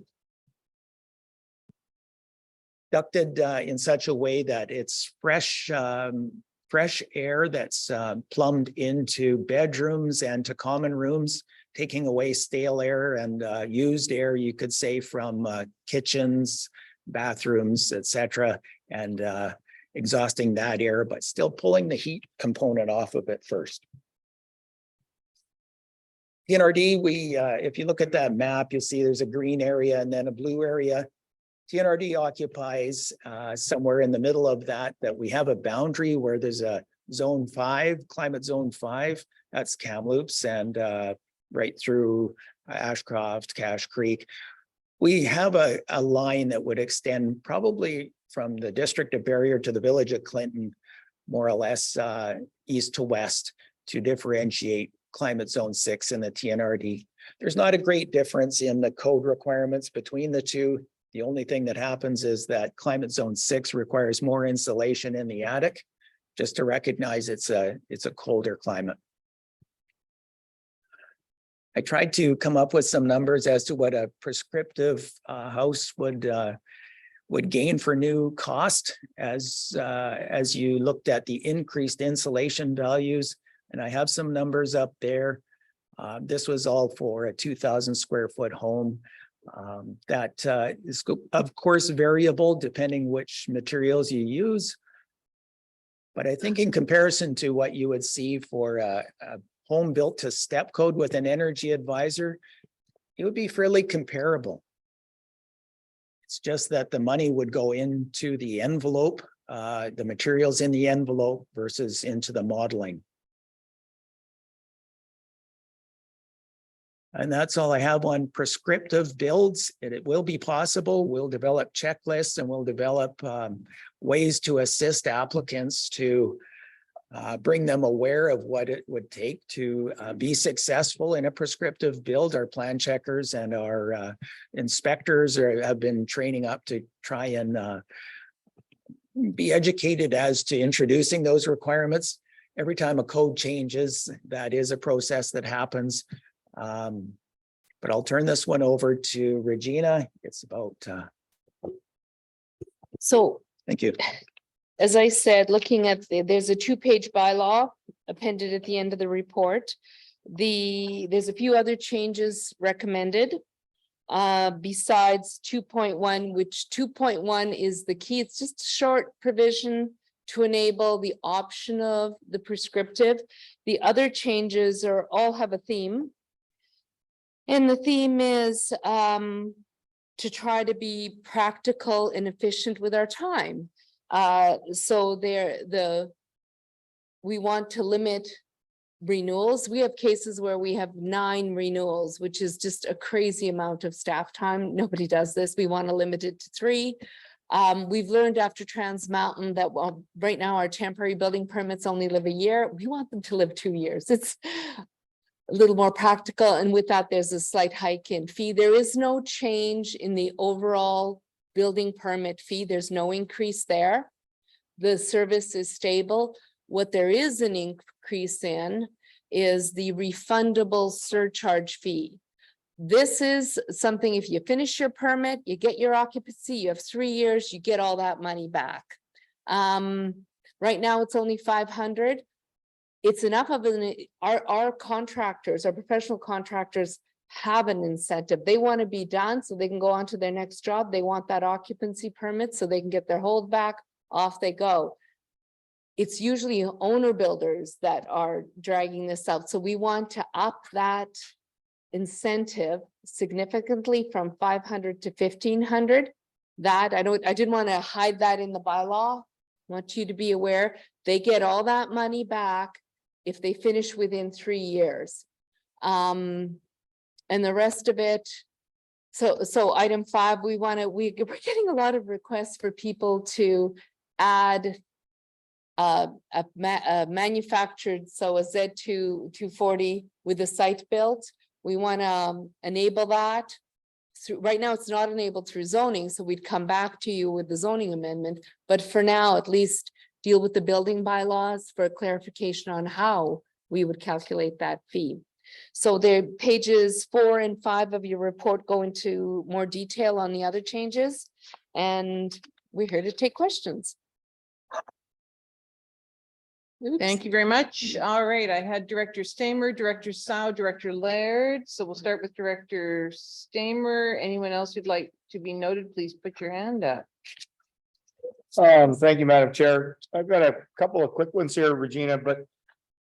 S9: Ducted in such a way that it's fresh air that's plumbed into bedrooms and to common rooms, taking away stale air and used air, you could say, from kitchens, bathrooms, etc., and exhausting that air, but still pulling the heat component off of it first. TNRD, if you look at that map, you'll see there's a green area and then a blue area. TNRD occupies somewhere in the middle of that we have a boundary where there's a zone 5, climate zone 5, that's Kamloops and right through Ashcroft, Cache Creek. We have a line that would extend probably from the district of Barrier to the village of Clinton, more or less east to west, to differentiate climate zone 6 and the TNRD. There's not a great difference in the code requirements between the two. The only thing that happens is that climate zone 6 requires more insulation in the attic, just to recognize it's a colder climate. I tried to come up with some numbers as to what a prescriptive house would gain for new cost as you looked at the increased insulation values. And I have some numbers up there. This was all for a 2,000 square foot home. That is, of course, variable depending which materials you use. But I think in comparison to what you would see for a home built to step code with an energy advisor, it would be fairly comparable. It's just that the money would go into the envelope, the materials in the envelope versus into the modeling. And that's all I have on prescriptive builds. It will be possible. We'll develop checklists and we'll develop ways to assist applicants to bring them aware of what it would take to be successful in a prescriptive build. Our plan checkers and our inspectors have been training up to try and be educated as to introducing those requirements. Every time a code changes, that is a process that happens. But I'll turn this one over to Regina. It's about,
S5: So
S9: thank you.
S5: as I said, looking at, there's a 2-page bylaw appended at the end of the report. There's a few other changes recommended. Besides 2.1, which 2.1 is the key. It's just a short provision to enable the option of the prescriptive. The other changes all have a theme. And the theme is to try to be practical and efficient with our time. So we want to limit renewals. We have cases where we have 9 renewals, which is just a crazy amount of staff time. Nobody does this. We want to limit it to 3. We've learned after Trans Mountain that right now our temporary building permits only live a year. We want them to live 2 years. It's a little more practical. And with that, there's a slight hike in fee. There is no change in the overall building permit fee. There's no increase there. The service is stable. What there is an increase in is the refundable surcharge fee. This is something, if you finish your permit, you get your occupancy, you have 3 years, you get all that money back. Right now it's only 500. It's enough of our contractors, our professional contractors have an incentive. They want to be done so they can go on to their next job. They want that occupancy permit so they can get their hold back, off they go. It's usually owner builders that are dragging this out. So we want to up that incentive significantly from 500 to 1,500. That I didn't want to hide that in the bylaw. I want you to be aware they get all that money back if they finish within 3 years. And the rest of it. So item 5, we're getting a lot of requests for people to add a manufactured, so a Z2 240 with a site built. We want to enable that. Right now, it's not enabled through zoning, so we'd come back to you with the zoning amendment. But for now, at least deal with the building bylaws for clarification on how we would calculate that fee. So the pages 4 and 5 of your report go into more detail on the other changes, and we're here to take questions.
S1: Thank you very much. All right, I had Director Stamer, Director Sau, Director Laird. So we'll start with Director Stamer. Anyone else who'd like to be noted, please put your hand up.
S10: Thank you, Madam Chair. I've got a couple of quick ones here, Regina, but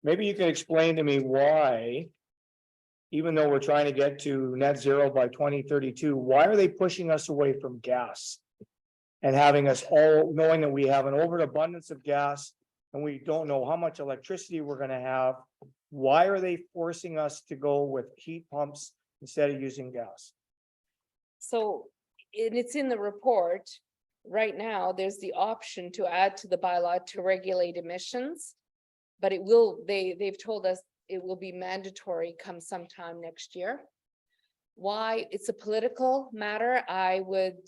S10: maybe you can explain to me why, even though we're trying to get to net zero by 2032, why are they pushing us away from gas? And having us all knowing that we have an overabundance of gas and we don't know how much electricity we're going to have. Why are they forcing us to go with heat pumps instead of using gas?
S5: So it's in the report. Right now, there's the option to add to the bylaw to regulate emissions, but it will, they've told us it will be mandatory come sometime next year. Why? It's a political matter. I would,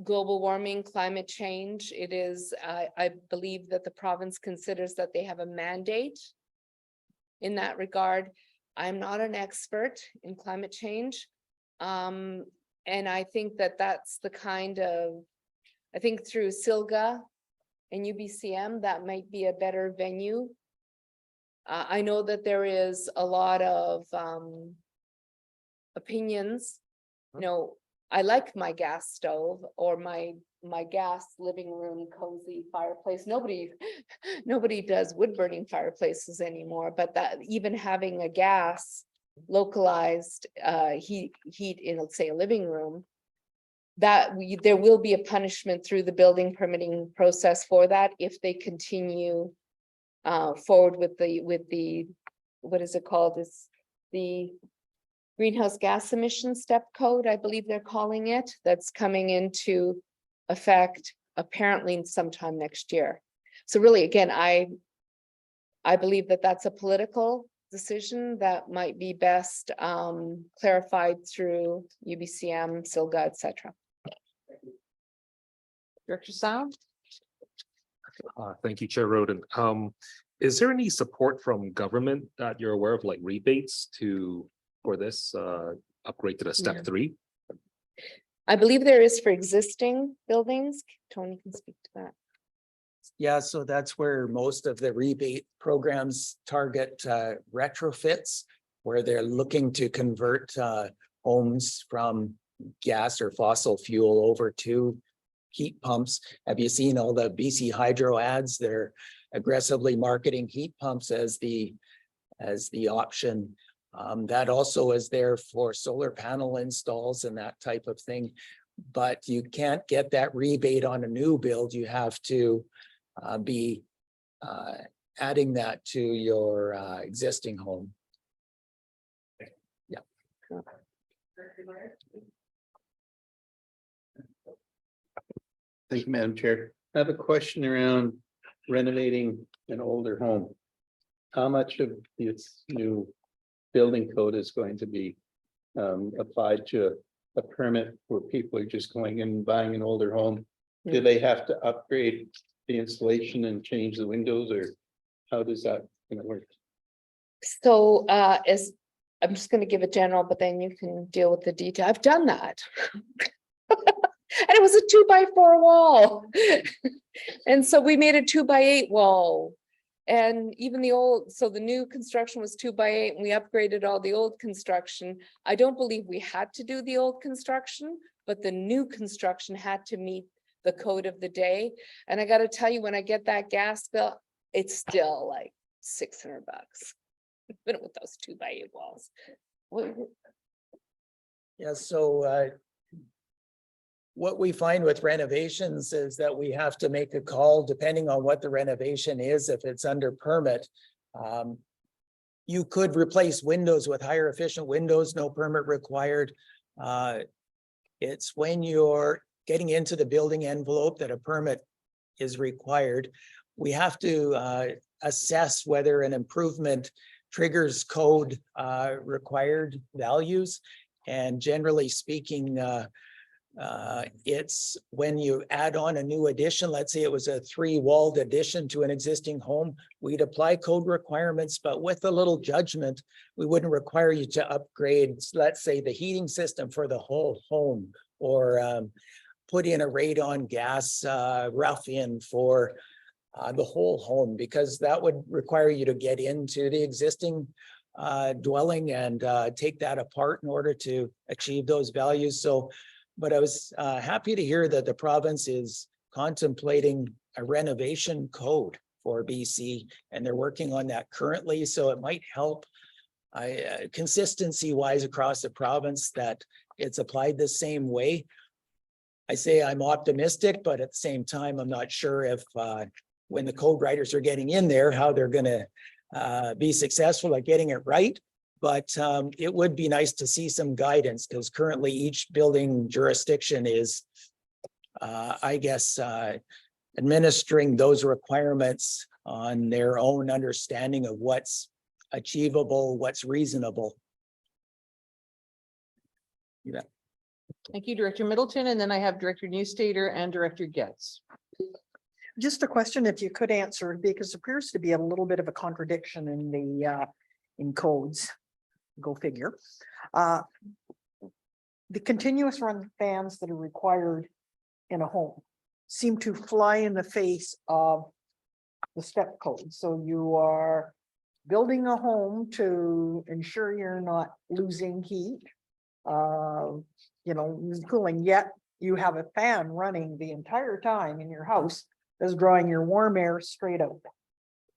S5: global warming, climate change, it is, I believe that the province considers that they have a mandate in that regard. I'm not an expert in climate change. And I think that that's the kind of, I think through SILGA and UBCM, that might be a better venue. I know that there is a lot of opinions. You know, I like my gas stove or my gas living room cozy fireplace. Nobody does wood burning fireplaces anymore, but that even having a gas localized heat in, let's say, a living room, that there will be a punishment through the building permitting process for that if they continue forward with the what is it called? It's the greenhouse gas emission step code, I believe they're calling it, that's coming into effect apparently sometime next year. So really, again, I believe that that's a political decision that might be best clarified through UBCM, SILGA, et cetera.
S1: Director Sound?
S11: Thank you, Chair Roden. Is there any support from government that you're aware of, like rebates for this upgrade to the step
S5: Yeah.
S11: 3?
S5: I believe there is for existing buildings. Tony can speak to that.
S9: Yeah, so that's where most of the rebate programs target retrofits, where they're looking to convert homes from gas or fossil fuel over to heat pumps. Have you seen all the BC Hydro ads? They're aggressively marketing heat pumps as the option. That also is there for solar panel installs and that type of thing. But you can't get that rebate on a new build. You have to be adding that to your existing home. Yeah.
S12: Thank you, Madam Chair. I have a question around renovating an older home. How much of this new building code is going to be applied to a permit where people are just going in and buying an older home? Do they have to upgrade the installation and change the windows, or how does that gonna work?
S5: So as I'm just going to give a general, but then you can deal with the detail. I've done that. And it was a 2x4 wall. And so we made a 2x8 wall. And even the new construction was 2x8 and we upgraded all the old construction. I don't believe we had to do the old construction, but the new construction had to meet the code of the day. And I got to tell you, when I get that gas bill, it's still like $600. Even with those 2x8 walls.
S9: Yeah, so what we find with renovations is that we have to make a call depending on what the renovation is. If it's under permit, you could replace windows with higher efficient windows, no permit required. It's when you're getting into the building envelope that a permit is required. We have to assess whether an improvement triggers code required values. And generally speaking, it's when you add on a new addition, let's say it was a 3-walled addition to an existing home, we'd apply code requirements, but with a little judgment, we wouldn't require you to upgrade, let's say, the heating system for the whole home, or put in a radon gas rough-in for the whole home, because that would require you to get into the existing dwelling and take that apart in order to achieve those values. So, but I was happy to hear that the province is contemplating a renovation code for BC, and they're working on that currently. So it might help consistency wise across the province that it's applied the same way. I say I'm optimistic, but at the same time, I'm not sure if when the code writers are getting in there, how they're going to be successful at getting it right. But it would be nice to see some guidance, because currently each building jurisdiction is, I guess, administering those requirements on their own understanding of what's achievable, what's reasonable. Yeah.
S1: Thank you, Director Middleton. And then I have Director Newstater and Director Getz.
S8: Just a question, if you could answer, because there appears to be a little bit of a contradiction in the in codes. Go figure. The continuous run fans that are required in a home seem to fly in the face of the step code. So you are building a home to ensure you're not losing heat, cooling, yet you have a fan running the entire time in your house that's drawing your warm air straight out.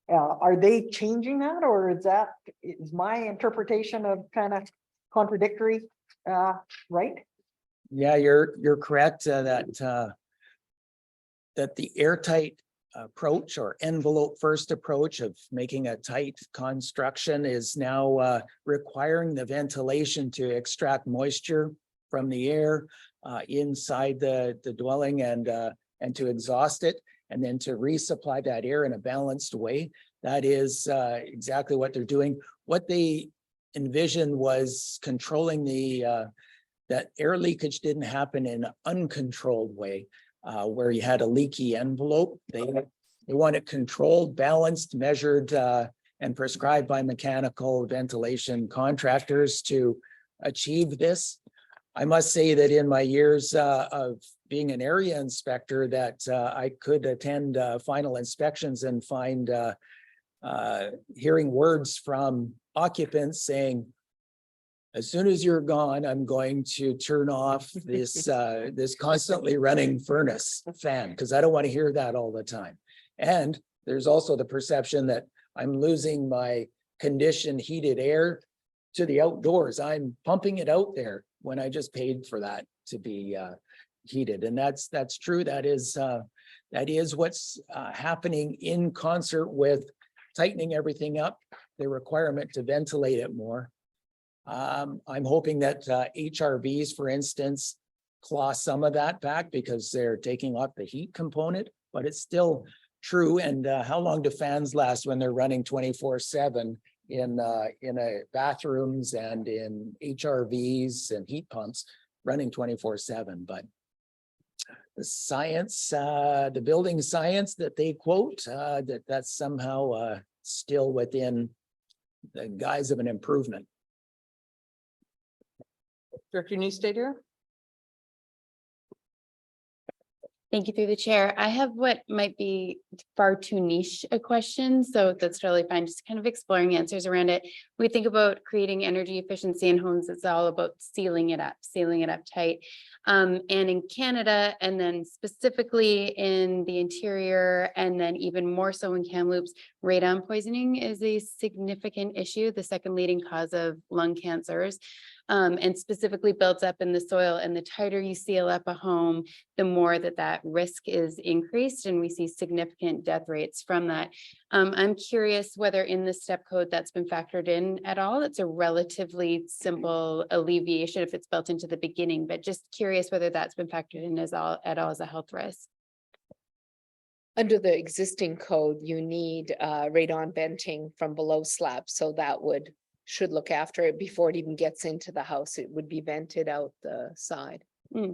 S8: Are they changing that, or is my interpretation of kind of contradictory, right?
S9: Yeah, you're correct that the airtight approach or envelope first approach of making a tight construction is now requiring the ventilation to extract moisture from the air inside the dwelling and to exhaust it and then to resupply that air in a balanced way. That is exactly what they're doing. What they envisioned was controlling that air leakage didn't happen in an uncontrolled way, where you had a leaky envelope. They want it controlled, balanced, measured, and prescribed by mechanical ventilation contractors to achieve this. I must say that in my years of being an area inspector, that I could attend final inspections and find hearing words from occupants saying, as soon as you're gone, I'm going to turn off this this constantly running furnace fan, because I don't want to hear that all the time. And there's also the perception that I'm losing my conditioned heated air to the outdoors. I'm pumping it out there when I just paid for that to be heated. And that's true. That is what's happening in concert with tightening everything up, the requirement to ventilate it more. I'm hoping that HRVs, for instance, claw some of that back because they're taking off the heat component, but it's still true. And how long do fans last when they're running 24/7 in bathrooms and in HRVs and heat pumps running 24/7? But the science, the building science that they quote, that's somehow still within the guise of an improvement.
S1: Director Newstader?
S13: Thank you through the chair. I have what might be far too niche a question, so that's totally fine. Just kind of exploring answers around it. We think about creating energy efficiency in homes. It's all about sealing it up tight. And in Canada, and then specifically in the interior, and then even more so in Kamloops, radon poisoning is a significant issue, the second leading cause of lung cancers. And specifically builds up in the soil, and the tighter you seal up a home, the more that risk is increased, and we see significant death rates from that. I'm curious whether in the step code that's been factored in at all. It's a relatively simple alleviation if it's built into the beginning, but just curious whether that's been factored in at all as a health risk.
S5: Under the existing code, you need radon venting from below slab, so that should look after it before it even gets into the house. It would be vented out the side.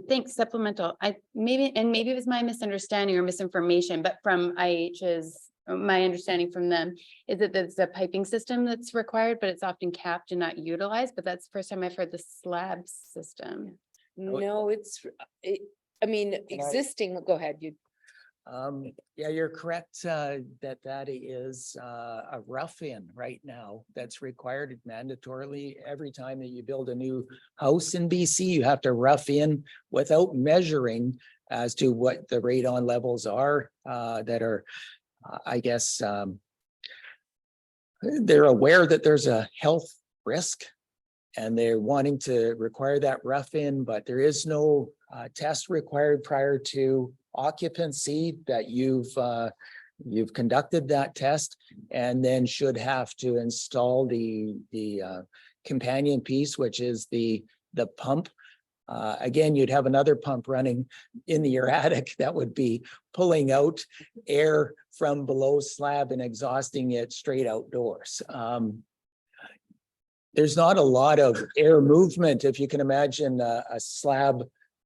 S13: Thanks, supplemental. Maybe it was my misunderstanding or misinformation, but from my understanding from them is that there's a piping system that's required, but it's often capped and not utilized. But that's the first time I've heard the slab system.
S5: No, existing, go ahead.
S9: Yeah, you're correct that is a rough-in right now that's required mandatorily. Every time that you build a new house in BC, you have to rough in without measuring as to what the radon levels are that are, I guess, they're aware that there's a health risk and they're wanting to require that rough-in, but there is no test required prior to occupancy that you've conducted that test, and then should have to install the companion piece, which is the pump. Again, you'd have another pump running in your attic that would be pulling out air from below slab and exhausting it straight outdoors. There's not a lot of air movement. If you can imagine a slab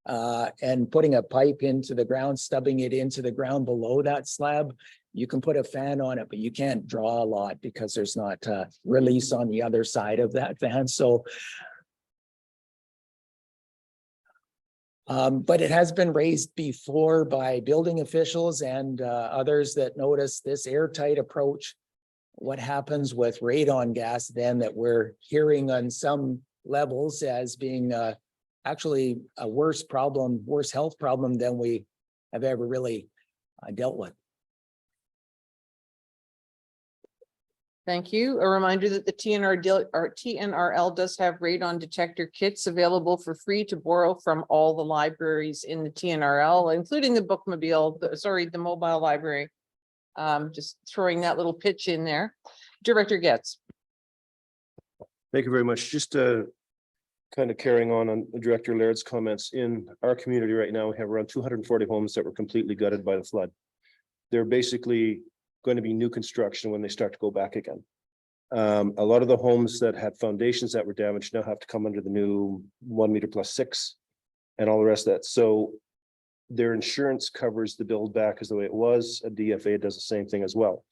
S9: and putting a pipe into the ground, stubbing it into the ground below that slab, you can put a fan on it, but you can't draw a lot because there's not release on the other side of that fan. So, but it has been raised before by building officials and others that notice this airtight approach. What happens with radon gas then that we're hearing on some levels as being actually a worse health problem than we have ever really dealt with.
S1: Thank you. A reminder that the TNRL does have radon detector kits available for free to borrow from all the libraries in the TNRL, including the bookmobile, the mobile library. Just throwing that little pitch in there. Director Getz.
S14: Thank you very much. Just kind of carrying on Director Laird's comments. In our community right now, we have around 240 homes that were completely gutted by the flood. They're basically going to be new construction when they start to go back again. A lot of the homes that had foundations that were damaged now have to come under the new 1 meter plus 6 and all the rest of that. So their insurance covers the build back as the way it was. A DFA does the same thing as well.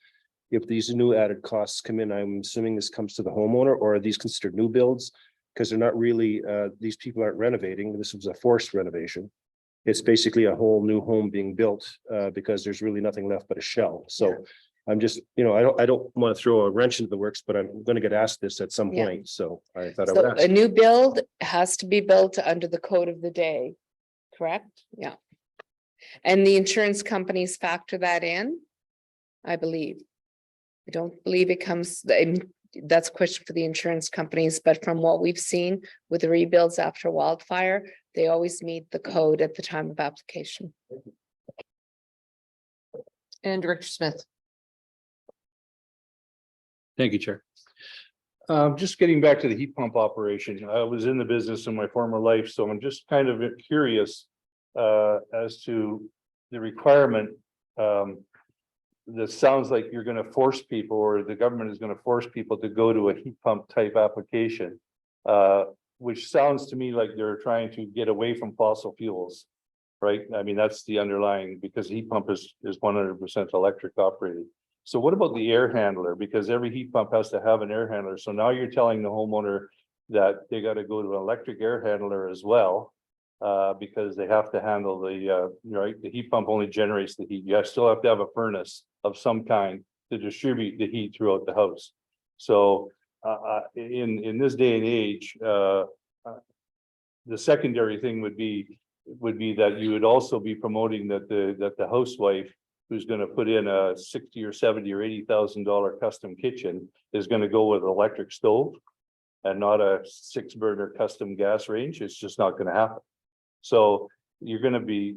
S14: If these new added costs come in, I'm assuming this comes to the homeowner, or are these considered new builds? Because they're not really, these people aren't renovating. This was a forced renovation. It's basically a whole new home being built because there's really nothing left but a shell. So I'm just, I don't want to throw a wrench into the works, but I'm going to get asked this at some
S5: Yeah.
S14: point. So I thought I
S5: So
S14: would
S5: a
S14: ask.
S5: new build has to be built under the code of the day, correct? Yeah. And the insurance companies factor that in, I believe. I don't believe it comes, that's a question for the insurance companies, but from what we've seen with the rebuilds after wildfire, they always meet the code at the time of application.
S1: And Director Smith.
S15: Thank you, Chair. Just getting back to the heat pump operation, I was in the business in my former life, so I'm just kind of curious as to the requirement. That sounds like you're going to force people, or the government is going to force people to go to a heat pump type application, which sounds to me like they're trying to get away from fossil fuels, right? I mean, that's the underlying, because heat pump is 100% electric operated. So what about the air handler? Because every heat pump has to have an air handler. So now you're telling the homeowner that they got to go to an electric air handler as well, because they have to handle the, right, the heat pump only generates the heat. You still have to have a furnace of some kind to distribute the heat throughout the house. So in this day and age, the secondary thing would be that you would also be promoting that the housewife who's going to put in a $60,000 or $70,000 or $80,000 custom kitchen is going to go with an electric stove and not a 6-burner custom gas range. It's just not going to happen. So you're going to be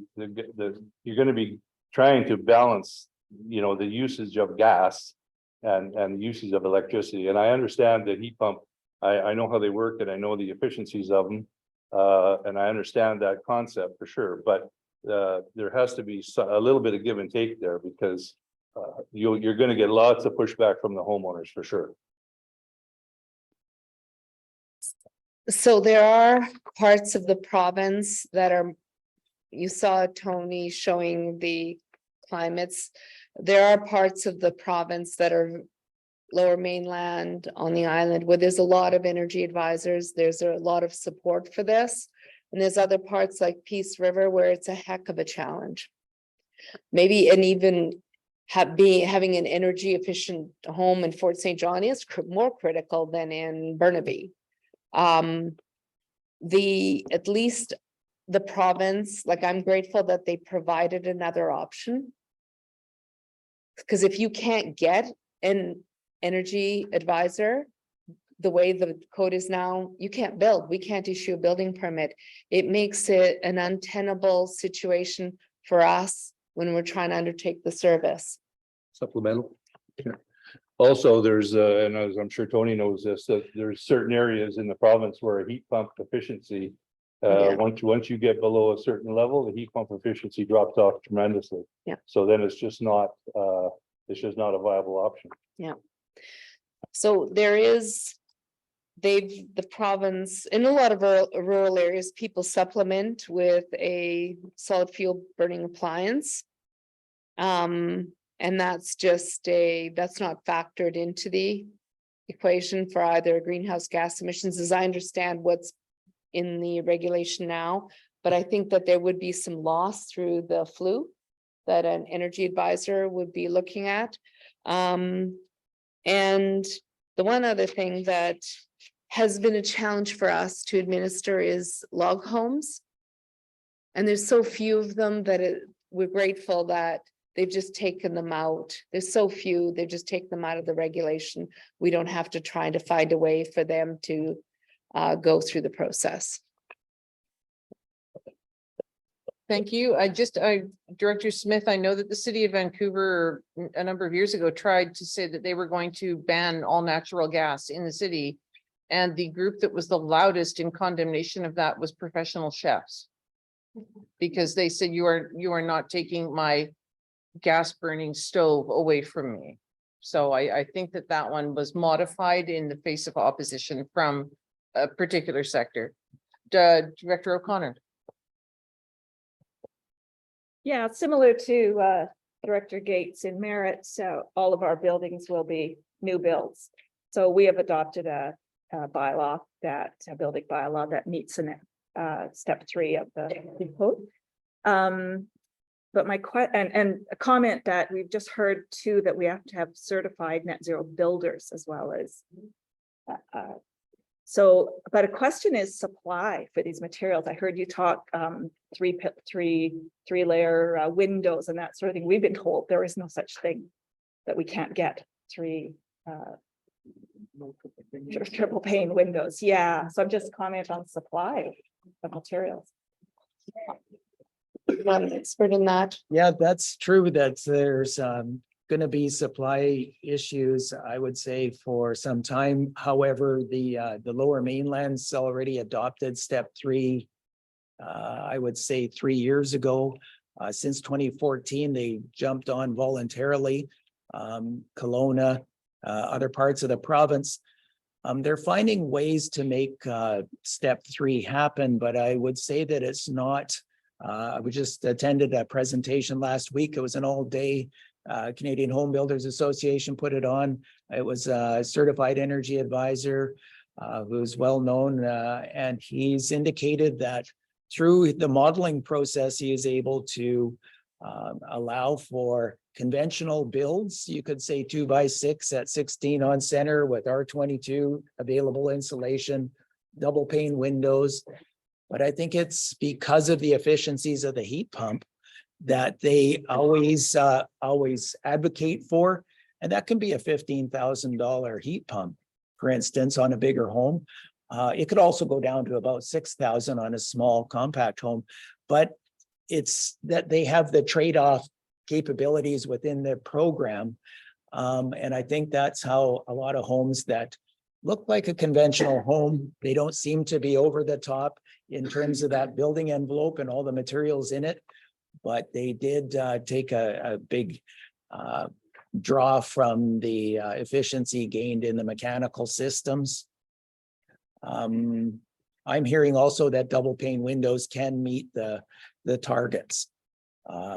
S15: trying to balance, the usage of gas and the usage of electricity. And I understand the heat pump. I know how they work and I know the efficiencies of them. And I understand that concept for sure, but there has to be a little bit of give and take there, because you're going to get lots of pushback from the homeowners for sure.
S5: So there are parts of the province that are, you saw Tony showing the climates. There are parts of the province that are lower mainland on the island where there's a lot of energy advisors. There's a lot of support for this. And there's other parts like Peace River where it's a heck of a challenge. Maybe, and even having an energy efficient home in Fort St. John is more critical than in Burnaby. At least the province, like, I'm grateful that they provided another option. Because if you can't get an energy advisor, the way the code is now, you can't build. We can't issue a building permit. It makes it an untenable situation for us when we're trying to undertake the service.
S15: Supplemental. Also, there's, and as I'm sure Tony knows this, that there's certain areas in the province where a heat pump efficiency,
S5: Yeah.
S15: once you get below a certain level, the heat pump efficiency drops off tremendously.
S5: Yeah.
S15: So then it's just not a viable option.
S5: Yeah. So there is, the province, in a lot of rural areas, people supplement with a solid fuel burning appliance. And that's that's not factored into the equation for either greenhouse gas emissions, as I understand what's in the regulation now. But I think that there would be some loss through the flue that an energy advisor would be looking at. And the one other thing that has been a challenge for us to administer is log homes. And there's so few of them that we're grateful that they've just taken them out. There's so few, they've just taken them out of the regulation. We don't have to try to find a way for them to go through the process.
S1: Thank you. Director Smith, I know that the city of Vancouver a number of years ago tried to say that they were going to ban all natural gas in the city. And the group that was the loudest in condemnation of that was professional chefs. Because they said, you are not taking my gas burning stove away from me. So I think that that one was modified in the face of opposition from a particular sector. Director O'Connor.
S6: Yeah, similar to Director Gates in Merritt, so all of our buildings will be new builds. So we have adopted a bylaw a building bylaw that meets in step 3 of the code. But and a comment that we've just heard too, that we have to have certified net zero builders as well as but a question is supply for these materials. I heard you talk three layer windows and that sort of thing. We've been told there is no such thing, that we can't get 3 triple pane windows. Yeah, so I'm just commenting on supply of materials.
S5: Not an expert in that.
S9: Yeah, that's true that there's gonna be supply issues, I would say, for some time. However, the Lower Mainland's already adopted step 3. I would say 3 years ago. Since 2014, they jumped on voluntarily. Kelowna, other parts of the province. They're finding ways to make step 3 happen, but I would say that it's not. We just attended a presentation last week. It was an all-day Canadian Home Builders Association put it on. It was a certified energy advisor who's well known, and he's indicated that through the modeling process, he is able to allow for conventional builds. You could say 2x6 at 16 on center with R22 available insulation, double pane windows. But I think it's because of the efficiencies of the heat pump that they always advocate for. And that can be a $15,000 heat pump, for instance, on a bigger home. It could also go down to about 6,000 on a small compact home, but it's that they have the trade-off capabilities within the program. And I think that's how a lot of homes that look like a conventional home, they don't seem to be over the top in terms of that building envelope and all the materials in it. But they did take a big draw from the efficiency gained in the mechanical systems. I'm hearing also that double pane windows can meet the targets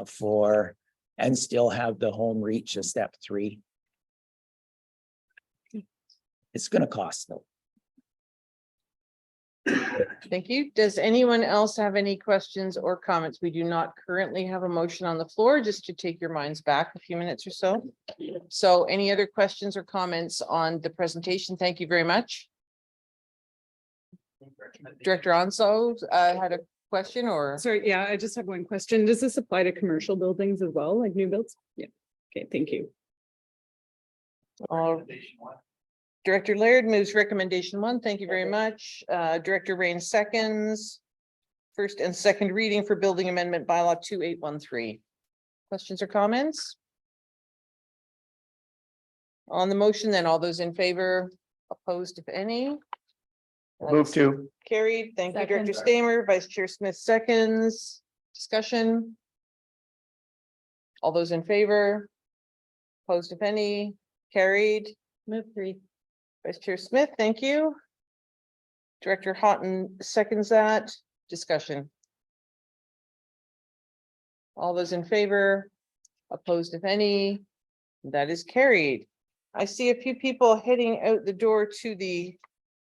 S9: for and still have the home reach a step 3. It's going to cost though.
S1: Thank you. Does anyone else have any questions or comments? We do not currently have a motion on the floor, just to take your minds back a few minutes or so. So any other questions or comments on the presentation? Thank you very much. Director Onso had a question or?
S16: Sorry, yeah, I just have one question. Does this apply to commercial buildings as well, like new builds? Yeah. Okay, thank you.
S1: Director Laird moves recommendation 1. Thank you very much. Director Rain seconds. First and second reading for building amendment bylaw 2813. Questions or comments? On the motion, then all those in favor, opposed, if any?
S10: Move to.
S1: Carried. Thank you, Director
S5: Second.
S1: Stamer. Vice Chair Smith seconds. Discussion. All those in favor? Opposed, if any? Carried.
S5: Move 3.
S1: Vice Chair Smith, thank you. Director Houghton seconds that. Discussion. All those in favor? Opposed, if any? That is carried. I see a few people heading out the door to the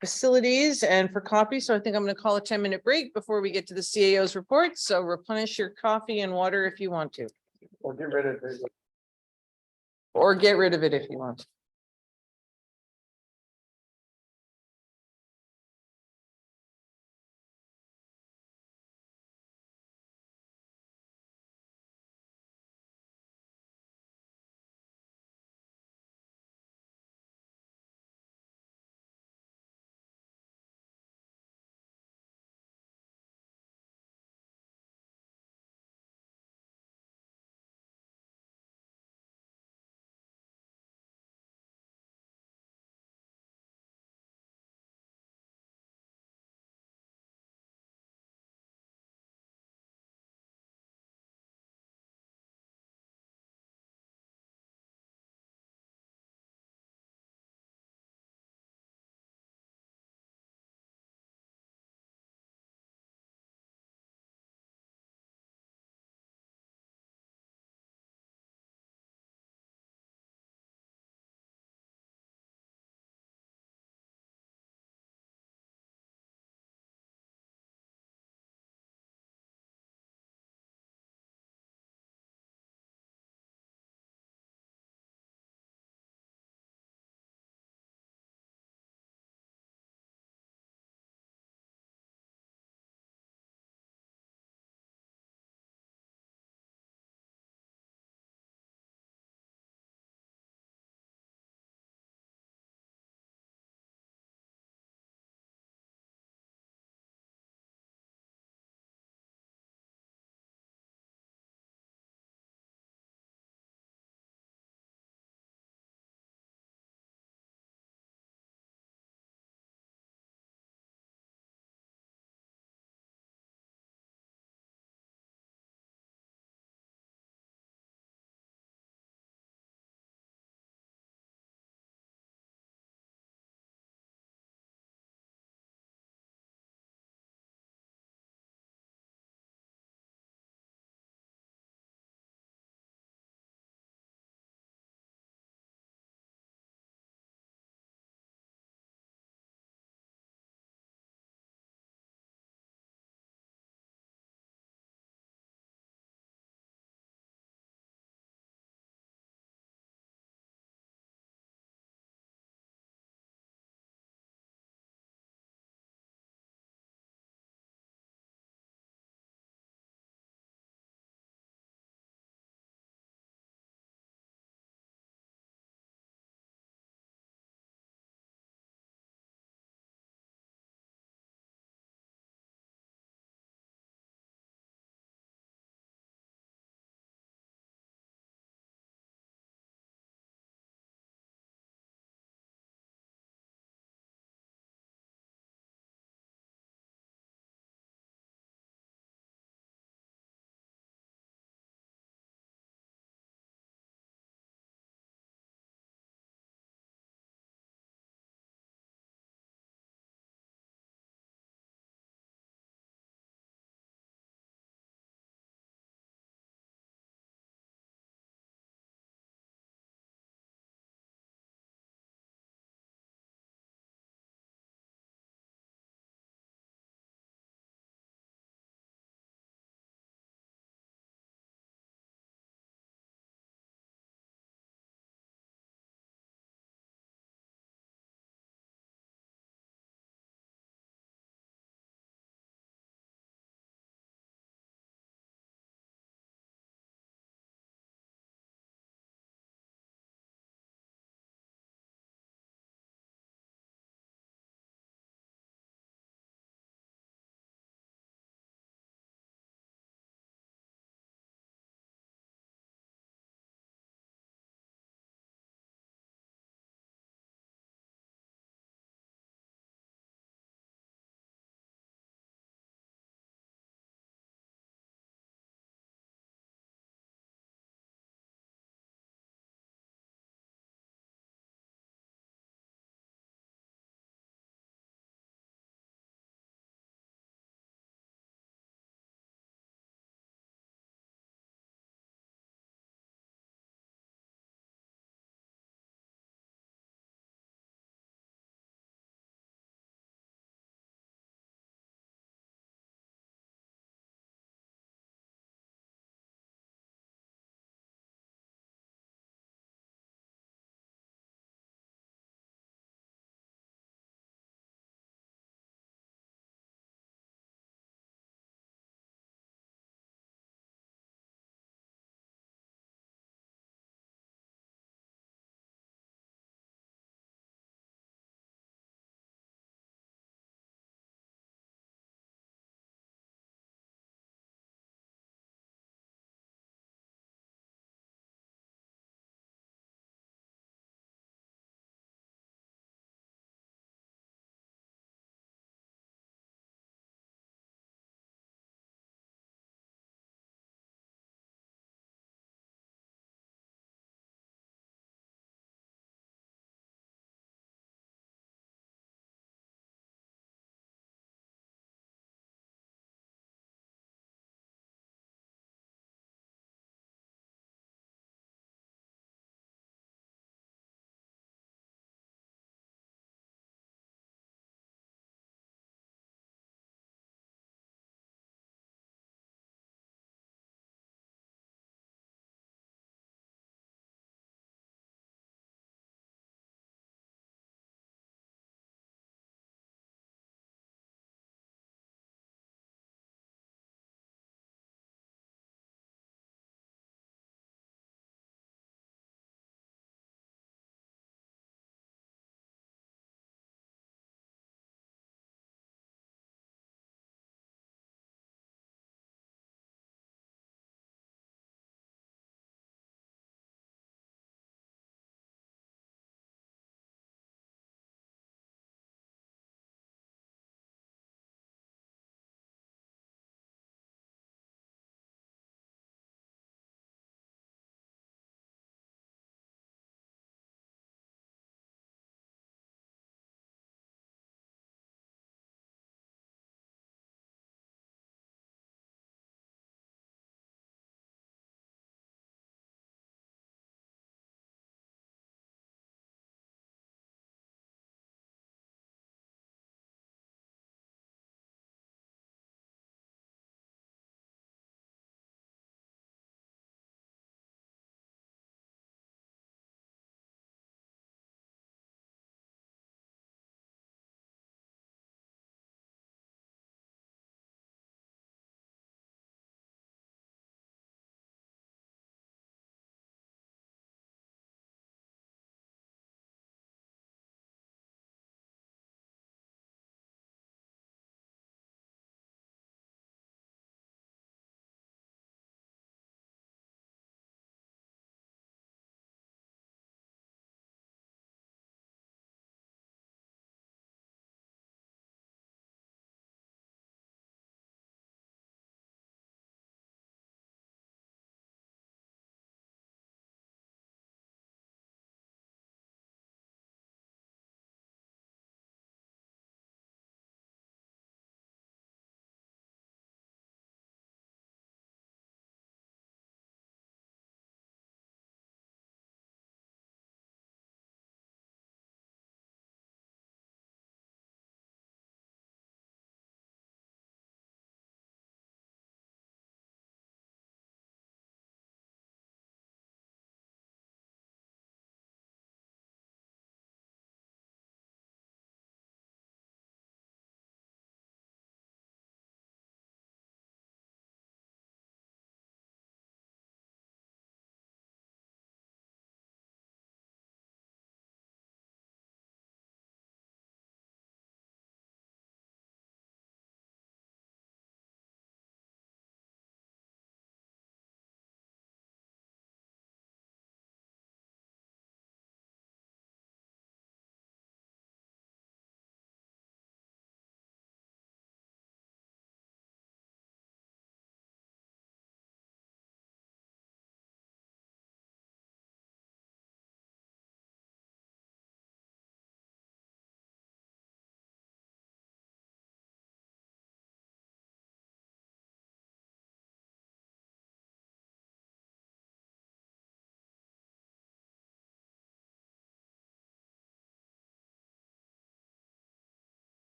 S1: facilities and for coffee, so I think I'm going to call a 10-minute break before we get to the CAO's report. So replenish your coffee and water if you want to.
S10: Or get rid of it.
S1: Or get rid of it if you want.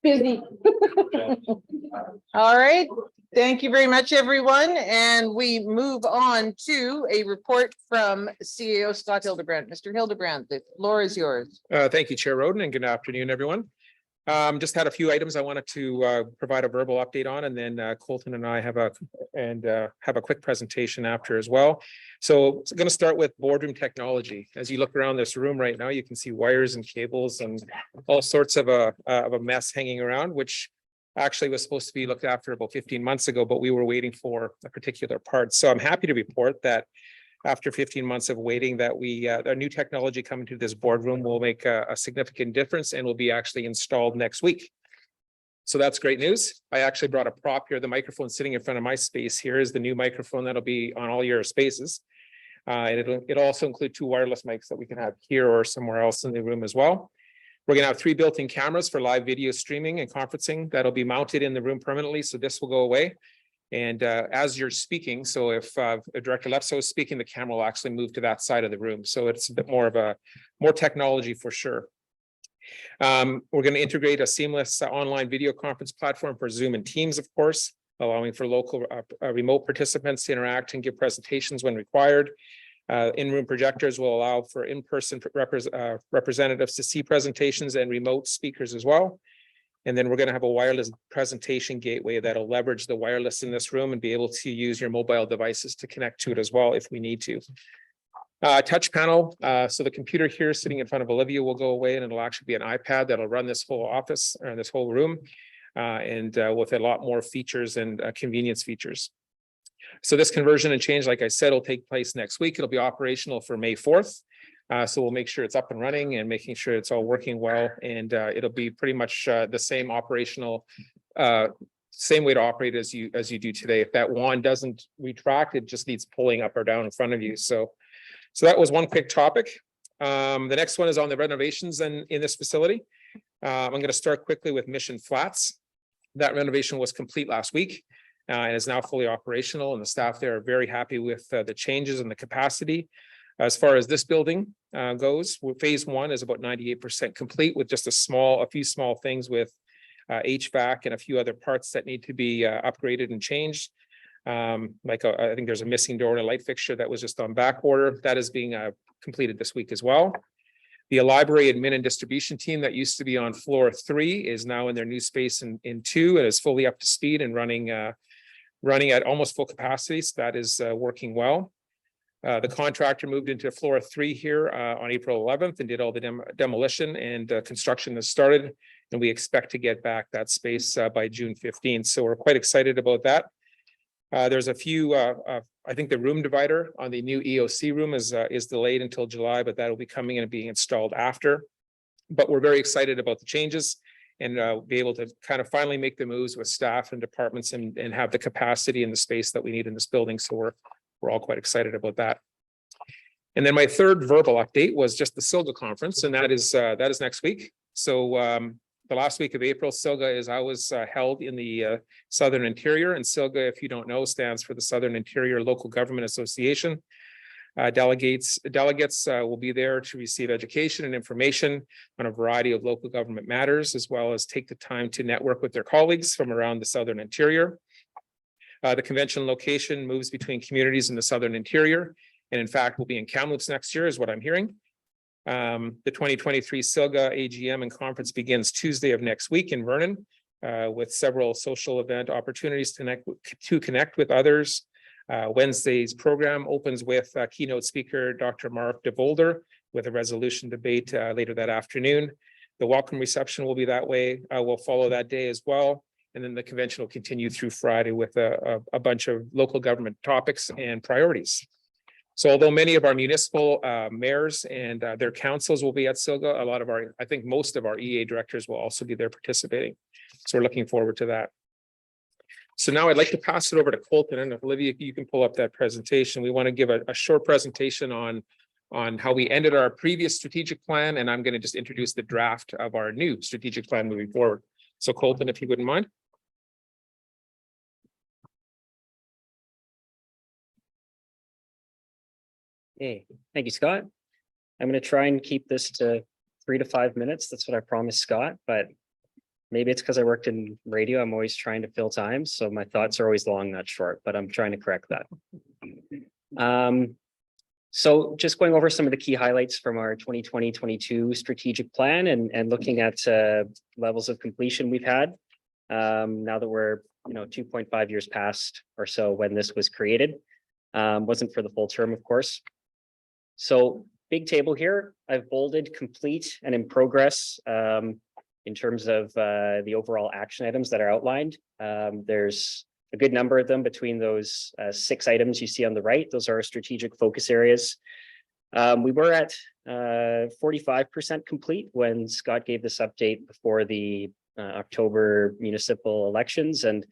S5: Busy.
S1: All right, thank you very much, everyone. And we move on to a report from CEO Scott Hildebrand. Mr. Hildebrand, the floor is yours.
S17: Thank you, Chair Roden, and good afternoon, everyone. Just had a few items I wanted to provide a verbal update on, and then Colton and I have a quick presentation after as well. So I'm going to start with boardroom technology. As you look around this room right now, you can see wires and cables and all sorts of a mess hanging around, which actually was supposed to be looked after about 15 months ago, but we were waiting for a particular part. So I'm happy to report that after 15 months of waiting, that our new technology coming to this boardroom will make a significant difference and will be actually installed next week. So that's great news. I actually brought a prop here. The microphone sitting in front of my space here is the new microphone that'll be on all your spaces. And it'll also include 2 wireless mics that we can have here or somewhere else in the room as well. We're going to have 3 built-in cameras for live video streaming and conferencing that'll be mounted in the room permanently. So this will go away. And as you're speaking, so if Director Lepso is speaking, the camera will actually move to that side of the room. So it's a bit more of more technology for sure. We're going to integrate a seamless online video conference platform for Zoom and Teams, of course, allowing for local remote participants to interact and give presentations when required. In-room projectors will allow for in-person representatives to see presentations and remote speakers as well. And then we're going to have a wireless presentation gateway that'll leverage the wireless in this room and be able to use your mobile devices to connect to it as well if we need to. Touch panel. So the computer here sitting in front of Olivia will go away, and it'll actually be an iPad that'll run this whole office or this whole room, and with a lot more features and convenience features. So this conversion and change, like I said, will take place next week. It'll be operational for May 4th. So we'll make sure it's up and running and making sure it's all working well. And it'll be pretty much the same operational, same way to operate as you do today. If that wand doesn't retract, it just needs pulling up or down in front of you. So that was one quick topic. The next one is on the renovations in this facility. I'm going to start quickly with Mission Flats. That renovation was complete last week and is now fully operational. And the staff there are very happy with the changes and the capacity. As far as this building goes, phase 1 is about 98% complete with just a few small things with HVAC and a few other parts that need to be upgraded and changed. I think there's a missing door and a light fixture that was just on back order. That is being completed this week as well. The library admin and distribution team that used to be on floor 3 is now in their new space in 2 and is fully up to speed and running at almost full capacity. So that is working well. The contractor moved into floor 3 here on April 11th and did all the demolition, and construction has started, and we expect to get back that space by June 15th. So we're quite excited about that. There's a few, I think the room divider on the new EOC room is delayed until July, but that will be coming in and being installed after. But we're very excited about the changes and be able to kind of finally make the moves with staff and departments and have the capacity and the space that we need in this building. So we're all quite excited about that. And then my third verbal update was just the SILGA conference, and that is next week. So the last week of April, SILGA is always held in the Southern Interior, and SILGA, if you don't know, stands for the Southern Interior Local Government Association. Delegates will be there to receive education and information on a variety of local government matters, as well as take the time to network with their colleagues from around the Southern Interior. The convention location moves between communities in the Southern Interior, and in fact will be in Kamloops next year is what I'm hearing. The 2023 SILGA AGM and conference begins Tuesday of next week in Vernon with several social event opportunities to connect with others. Wednesday's program opens with keynote speaker Dr. Mark DeVolder with a resolution debate later that afternoon. The welcome reception will be that way. We'll follow that day as well. And then the convention will continue through Friday with a bunch of local government topics and priorities. So although many of our municipal mayors and their councils will be at SILGA, I think most of our EA directors will also be there participating. So we're looking forward to that. So now I'd like to pass it over to Colton, and if Olivia, you can pull up that presentation. We want to give a short presentation on how we ended our previous strategic plan, and I'm going to just introduce the draft of our new strategic plan moving forward. So Colton, if you wouldn't mind.
S18: Hey, thank you, Scott. I'm going to try and keep this to 3 to 5 minutes. That's what I promised Scott, but maybe it's because I worked in radio. I'm always trying to fill time, so my thoughts are always long, not short, but I'm trying to correct that. So just going over some of the key highlights from our 2020-22 strategic plan and looking at levels of completion we've had. Now that we're 2.5 years past or so when this was created. Wasn't for the full term, of course. So big table here, I've bolded complete and in progress in terms of the overall action items that are outlined. There's a good number of them between those 6 items you see on the right. Those are our strategic focus areas. We were at 45% complete when Scott gave this update before the October municipal elections, and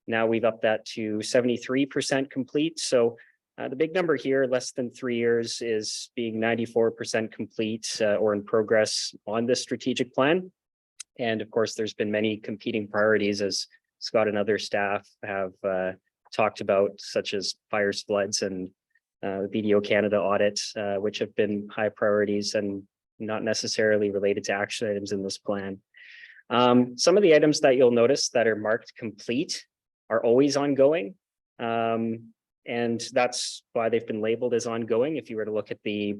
S18: now we've upped that to 73% complete. So the big number here, less than 3 years, is being 94% complete or in progress on this strategic plan. And of course, there's been many competing priorities, as Scott and other staff have talked about, such as fires, floods, and the BDO Canada audit, which have been high priorities and not necessarily related to action items in this plan. Some of the items that you'll notice that are marked complete are always ongoing. And that's why they've been labeled as ongoing if you were to look at the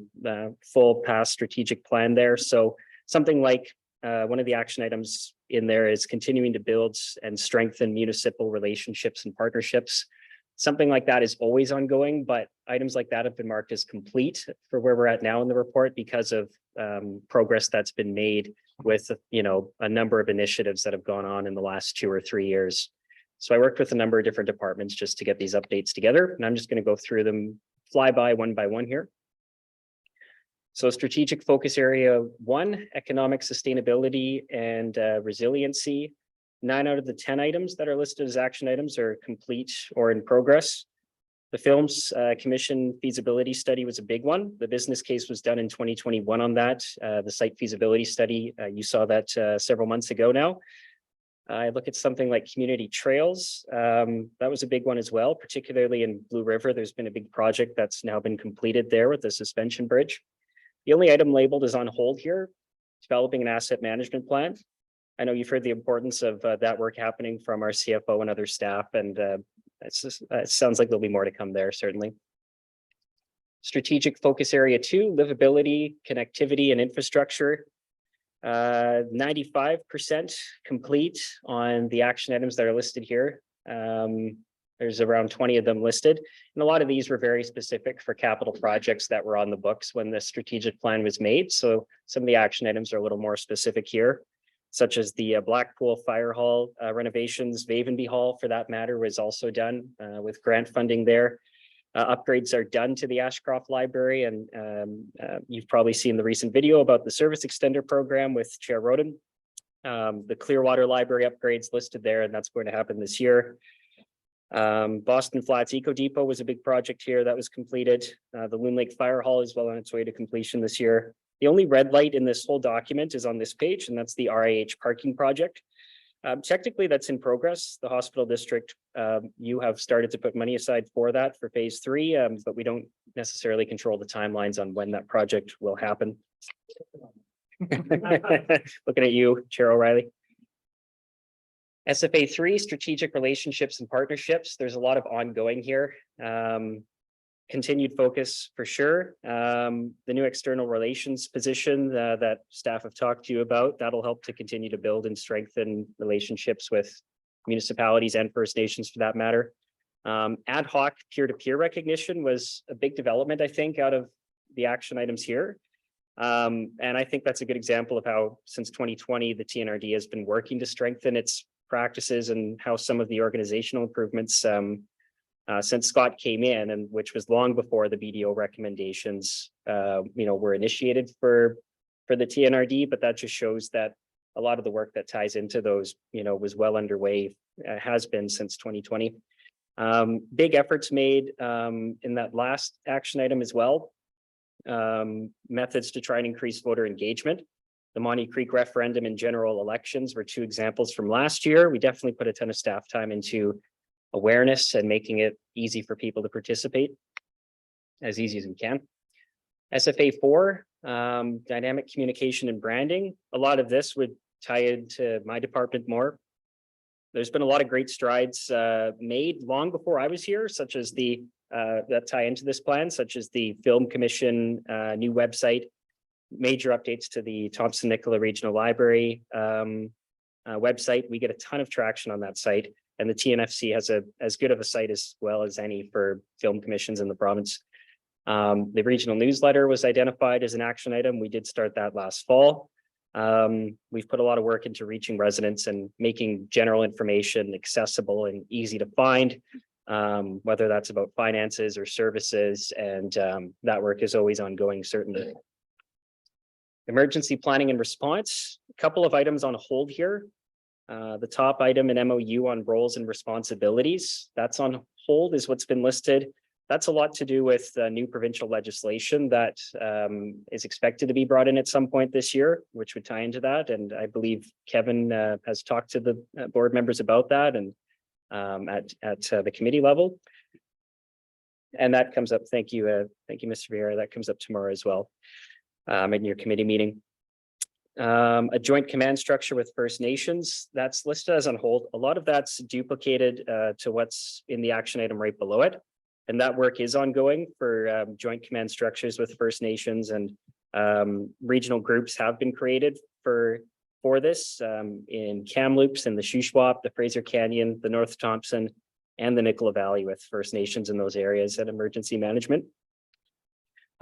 S18: full past strategic plan there. So something like one of the action items in there is continuing to build and strengthen municipal relationships and partnerships. Something like that is always ongoing, but items like that have been marked as complete for where we're at now in the report because of progress that's been made with a number of initiatives that have gone on in the last 2 or 3 years. So I worked with a number of different departments just to get these updates together, and I'm just going to go through them fly by one here. So strategic focus area 1, economic sustainability and resiliency. 9 out of the 10 items that are listed as action items are complete or in progress. The Films Commission feasibility study was a big one. The business case was done in 2021 on that. The site feasibility study, you saw that several months ago now. I look at something like community trails. That was a big one as well, particularly in Blue River. There's been a big project that's now been completed there with the suspension bridge. The only item labeled is on hold here, developing an asset management plan. I know you've heard the importance of that work happening from our CFO and other staff, and it sounds like there'll be more to come there, certainly. Strategic focus area 2, livability, connectivity, and infrastructure. 95% complete on the action items that are listed here. There's around 20 of them listed. And a lot of these were very specific for capital projects that were on the books when the strategic plan was made. So some of the action items are a little more specific here, such as the Blackpool Fire Hall renovations. Vavenby Hall, for that matter, was also done with grant funding there. Upgrades are done to the Ashcroft Library, and you've probably seen the recent video about the service extender program with Chair Roden. The Clearwater Library upgrades listed there, and that's going to happen this year. Boston Flats Eco Depot was a big project here that was completed. The Loon Lake Fire Hall is well on its way to completion this year. The only red light in this whole document is on this page, and that's the RIH parking project. Technically, that's in progress. The hospital district, you have started to put money aside for that for phase 3, but we don't necessarily control the timelines on when that project will happen. Looking at you, Chair O'Reilly. SFA 3, strategic relationships and partnerships. There's a lot of ongoing here. Continued focus for sure. The new external relations position that staff have talked to you about, that'll help to continue to build and strengthen relationships with municipalities and First Nations for that matter. Ad hoc peer-to-peer recognition was a big development, I think, out of the action items here. And I think that's a good example of how since 2020, the TNRD has been working to strengthen its practices and how some of the organizational improvements since Scott came in, and which was long before the BDO recommendations, were initiated for the TNRD, but that just shows that a lot of the work that ties into those, was well underway, has been since 2020. Big efforts made in that last action item as well. Methods to try and increase voter engagement. The Monty Creek referendum and general elections were 2 examples from last year. We definitely put a ton of staff time into awareness and making it easy for people to participate, as easy as we can. SFA 4, dynamic communication and branding. A lot of this would tie into my department more. There's been a lot of great strides made long before I was here, such as that tie into this plan, such as the Film Commission new website, major updates to the Thompson-Nicola Regional Library website. We get a ton of traction on that site, and the TNFC has as good of a site as well as any for film commissions in the province. The regional newsletter was identified as an action item. We did start that last fall. We've put a lot of work into reaching residents and making general information accessible and easy to find, whether that's about finances or services, and that work is always ongoing, certainly. Emergency planning and response, a couple of items on hold here. The top item in MOU on roles and responsibilities, that's on hold is what's been listed. That's a lot to do with new provincial legislation that is expected to be brought in at some point this year, which would tie into that. And I believe Kevin has talked to the board members about that and at the committee level. And that comes up, thank you, Mr. Vieira, that comes up tomorrow as well in your committee meeting. A joint command structure with First Nations, that's listed as on hold. A lot of that's duplicated to what's in the action item right below it. And that work is ongoing for joint command structures with First Nations, and regional groups have been created for this in Kamloops and the Shuswap, the Fraser Canyon, the North Thompson, and the Nicola Valley with First Nations in those areas and emergency management.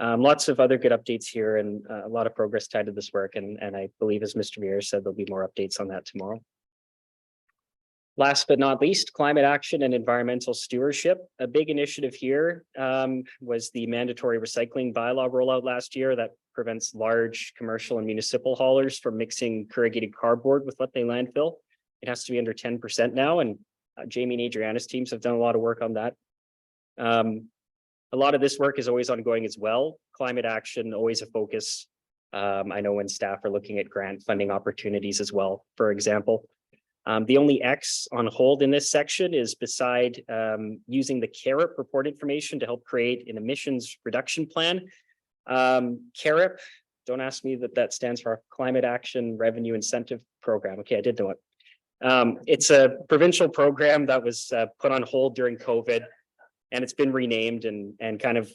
S18: Lots of other good updates here and a lot of progress tied to this work. And I believe, as Mr. Vieira said, there'll be more updates on that tomorrow. Last but not least, climate action and environmental stewardship. A big initiative here was the mandatory recycling bylaw rollout last year that prevents large commercial and municipal haulers from mixing corrugated cardboard with what they landfill. It has to be under 10% now, and Jamie and Adriana's teams have done a lot of work on that. A lot of this work is always ongoing as well. Climate action, always a focus. I know when staff are looking at grant funding opportunities as well, for example. The only X on hold in this section is beside using the CARIP report information to help create an emissions reduction plan. CARIP, don't ask me that stands for Climate Action Revenue Incentive Program. Okay, I did know it. It's a provincial program that was put on hold during COVID, and it's been renamed and kind of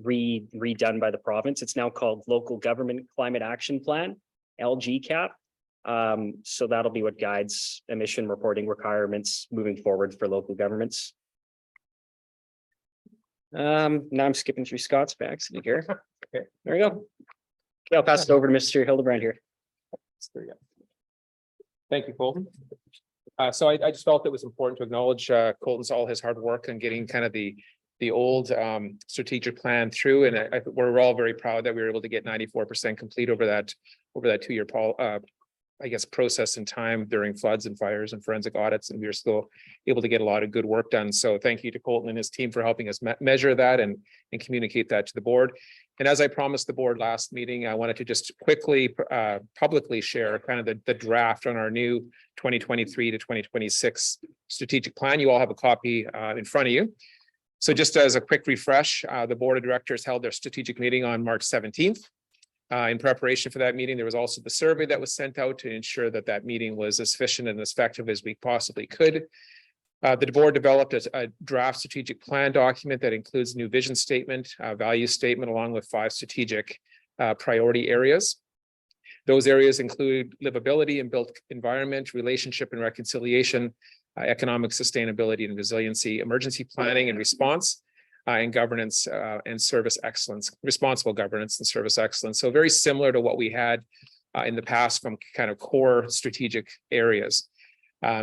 S18: redone by the province. It's now called Local Government Climate Action Plan, LGCAP. So that'll be what guides emission reporting requirements moving forward for local governments. Now I'm skipping through Scott's back here. Okay, there we go. Okay, I'll pass it over to Mr. Hildebrand here.
S17: Thank you, Colton. So I just felt it was important to acknowledge Colton's all his hard work on getting kind of the old strategic plan through, and we're all very proud that we were able to get 94% complete over that 2-year I guess process and time during floods and fires and forensic audits, and we were still able to get a lot of good work done. So thank you to Colton and his team for helping us measure that and communicate that to the board. And as I promised the board last meeting, I wanted to just quickly publicly share kind of the draft on our new 2023 to 2026 strategic plan. You all have a copy in front of you. So just as a quick refresh, the board of directors held their strategic meeting on March 17th. In preparation for that meeting, there was also the survey that was sent out to ensure that that meeting was as efficient and as effective as we possibly could. The board developed a draft strategic plan document that includes new vision statement, value statement, along with 5 strategic priority areas. Those areas include livability and built environment, relationship and reconciliation, economic sustainability and resiliency, emergency planning and response, and governance and service excellence, responsible governance and service excellence. So very similar to what we had in the past from kind of core strategic areas.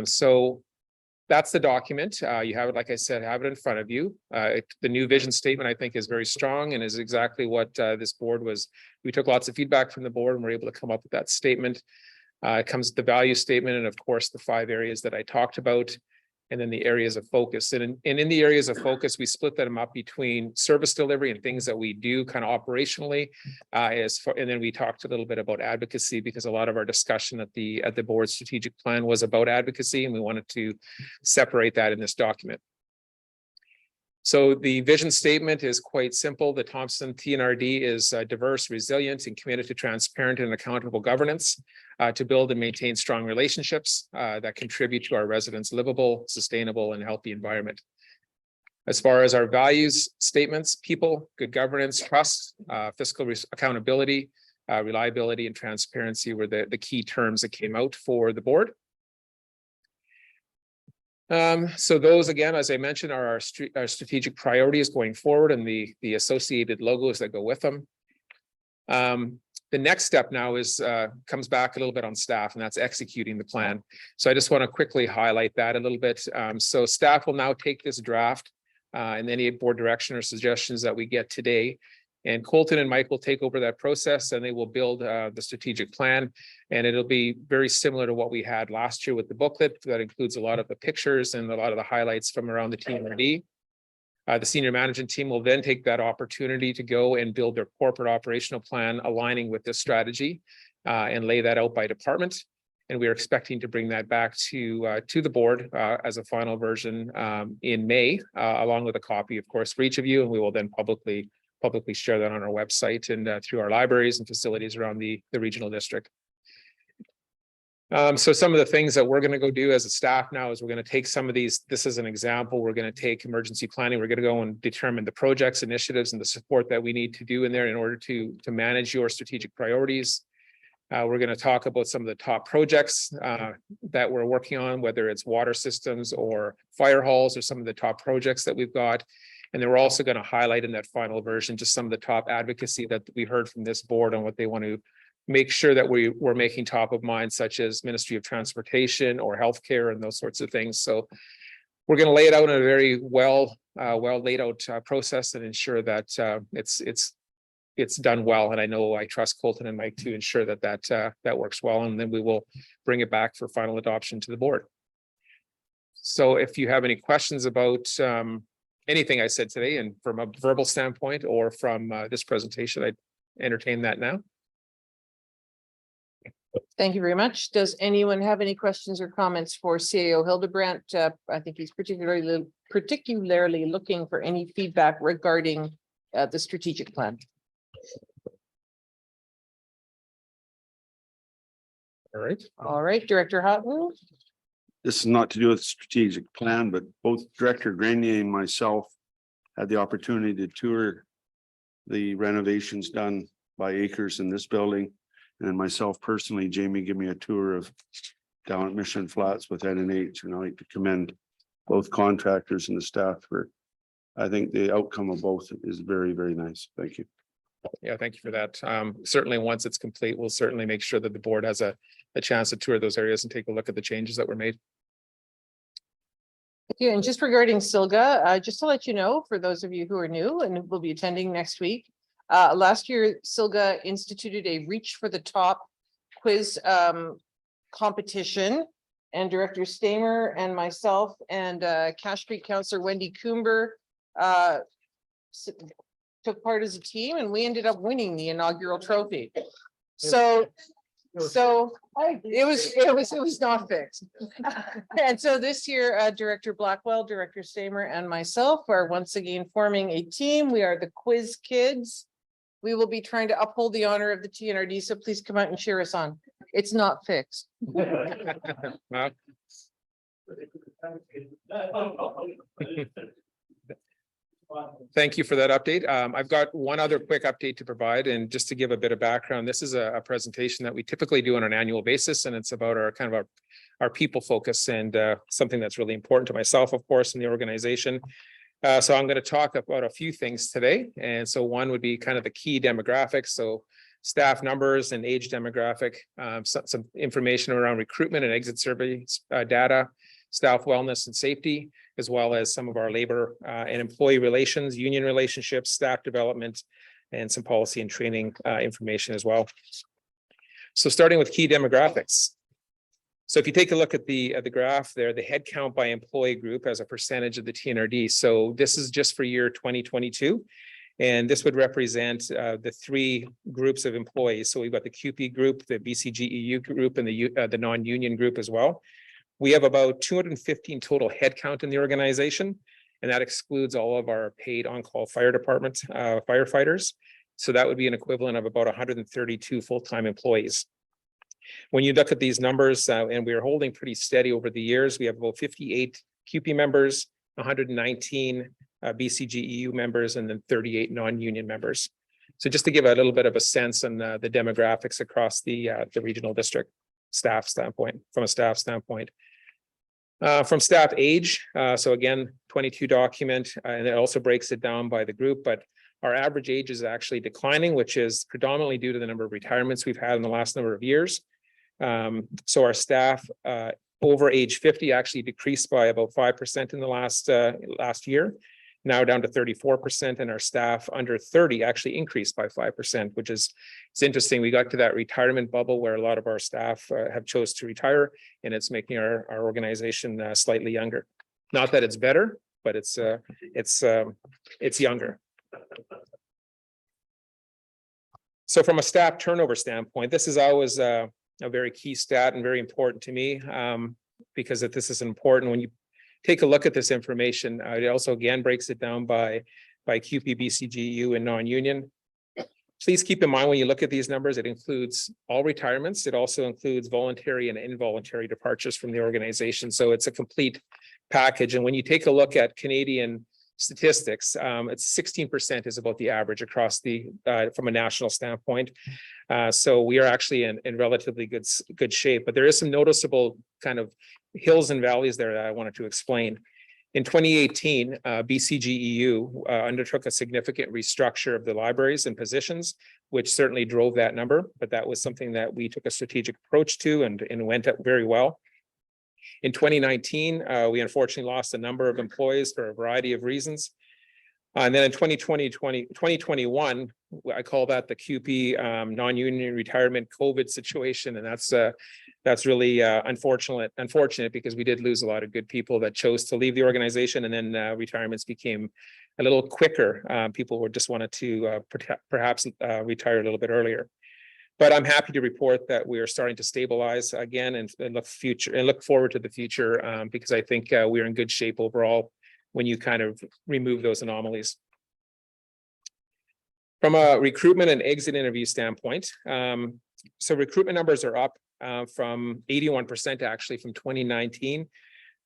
S17: So that's the document. You have it, like I said, have it in front of you. The new vision statement, I think, is very strong and is exactly what this board was. We took lots of feedback from the board and were able to come up with that statement. It comes with the value statement and, of course, the 5 areas that I talked about, and then the areas of focus. And in the areas of focus, we split them up between service delivery and things that we do kind of operationally. And then we talked a little bit about advocacy, because a lot of our discussion at the board strategic plan was about advocacy, and we wanted to separate that in this document. So the vision statement is quite simple. The Thompson TNRD is diverse, resilient, and committed to transparent and accountable governance to build and maintain strong relationships that contribute to our residents' livable, sustainable, and healthy environment. As far as our values statements, people, good governance, trust, fiscal accountability, reliability, and transparency were the key terms that came out for the board. So those, again, as I mentioned, are our strategic priorities going forward and the associated logos that go with them. The next step now is comes back a little bit on staff, and that's executing the plan. So I just want to quickly highlight that a little bit. So staff will now take this draft and any board direction or suggestions that we get today. And Colton and Mike will take over that process, and they will build the strategic plan. And it'll be very similar to what we had last year with the booklet that includes a lot of the pictures and a lot of the highlights from around the TNRD. The senior management team will then take that opportunity to go and build their corporate operational plan aligning with this strategy and lay that out by department. And we are expecting to bring that back to the board as a final version in May, along with a copy, of course, for each of you. And we will then publicly share that on our website and through our libraries and facilities around the regional district. So some of the things that we're going to go do as a staff now is we're going to take some of these. This is an example. We're going to take emergency planning. We're going to go and determine the projects, initiatives, and the support that we need to do in there in order to manage your strategic priorities. We're going to talk about some of the top projects that we're working on, whether it's water systems or fire halls or some of the top projects that we've got. And then we're also going to highlight in that final version just some of the top advocacy that we heard from this board on what they want to make sure that we're making top of mind, such as Ministry of Transportation or healthcare and those sorts of things. So we're going to lay it out in a very well laid out process and ensure that it's done well. And I trust Colton and Mike to ensure that works well. And then we will bring it back for final adoption to the board. So if you have any questions about anything I said today, and from a verbal standpoint or from this presentation, I'd entertain that now.
S1: Thank you very much. Does anyone have any questions or comments for CAO Hildebrandt? I think he's particularly looking for any feedback regarding the strategic plan. All right, Director Houghton.
S19: This is not to do with strategic plan, but both Director Grenier and myself had the opportunity to tour the renovations done by Acres in this building. And myself personally, Jamie gave me a tour of down at Mission Flats with NNH, and I'd like to commend both contractors and the staff for, I think the outcome of both is very, very nice. Thank you.
S17: Yeah, thank you for that. Certainly, once it's complete, we'll certainly make sure that the board has a chance to tour those areas and take a look at the changes that were made.
S1: Thank you. And just regarding SILGA, just to let you know, for those of you who are new and will be attending next week, last year, SILGA instituted a Reach for the Top quiz competition, and Director Stamer and myself and Cache Creek Councillor Wendy Coomber took part as a team, and we ended up winning the inaugural trophy. So it was not fixed. And so this year, Director Blackwell, Director Stamer, and myself are once again forming a team. We are the Quiz Kids. We will be trying to uphold the honor of the TNRD, so please come out and cheer us on. It's not fixed.
S17: Thank you for that update. I've got one other quick update to provide, and just to give a bit of background, this is a presentation that we typically do on an annual basis, and it's about our people focus and something that's really important to myself, of course, in the organization. So I'm going to talk about a few things today. And so one would be kind of the key demographics. So staff numbers and age demographic, some information around recruitment and exit survey data, staff wellness and safety, as well as some of our labor and employee relations, union relationships, staff development, and some policy and training information as well. So starting with key demographics. So if you take a look at the graph there, the head count by employee group as a percentage of the TNRD. So this is just for year 2022. And this would represent the three groups of employees. So we've got the QP group, the BCGEU group, and the non-union group as well. We have about 215 total headcount in the organization. And that excludes all of our paid on-call fire department firefighters. So that would be an equivalent of about 132 full-time employees. When you look at these numbers, and we are holding pretty steady over the years, we have about 58 CUPE members, 119 BCGEU members, and then 38 non-union members. So just to give a little bit of a sense on the demographics across the regional district staff standpoint, from a staff standpoint. From staff age, so again, 22 document, and it also breaks it down by the group, but our average age is actually declining, which is predominantly due to the number of retirements we've had in the last number of years. So our staff over age 50 actually decreased by about 5% in the last year, now down to 34%, and our staff under 30 actually increased by 5%, which is, it's interesting. We got to that retirement bubble where a lot of our staff have chose to retire, and it's making our organization slightly younger. Not that it's better, but it's younger. So from a staff turnover standpoint, this is always a very key stat and very important to me, because if this is important when you take a look at this information. It also again breaks it down by CUPE, BCGEU, and non-union. Please keep in mind when you look at these numbers, it includes all retirements. It also includes voluntary and involuntary departures from the organization. So it's a complete package. And when you take a look at Canadian statistics, it's 16% is about the average across the from a national standpoint. So we are actually in relatively good shape, but there is some noticeable kind of hills and valleys there that I wanted to explain. In 2018, BCGEU undertook a significant restructure of the libraries and positions, which certainly drove that number, but that was something that we took a strategic approach to and went up very well. In 2019, we unfortunately lost a number of employees for a variety of reasons. And then in 2021, I call that the CUPE non-union retirement COVID situation. And that's really unfortunate because we did lose a lot of good people that chose to leave the organization, and then retirements became a little quicker. People were just wanted to perhaps retire a little bit earlier. But I'm happy to report that we are starting to stabilize again and look forward to the future, because I think we're in good shape overall when you kind of remove those anomalies. From a recruitment and exit interview standpoint, so recruitment numbers are up from 81% actually from 2019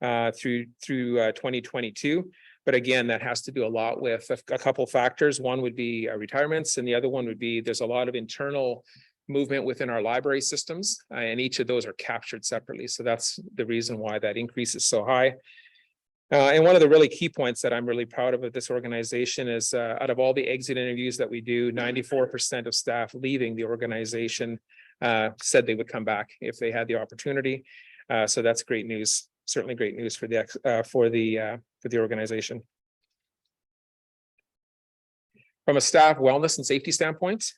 S17: through 2022. But again, that has to do a lot with a couple factors. One would be retirements, and the other one would be there's a lot of internal movement within our library systems, and each of those are captured separately. So that's the reason why that increase is so high. And one of the really key points that I'm really proud of this organization is out of all the exit interviews that we do, 94% of staff leaving the organization said they would come back if they had the opportunity. So that's great news, certainly great news for the organization. From a staff wellness and safety standpoint,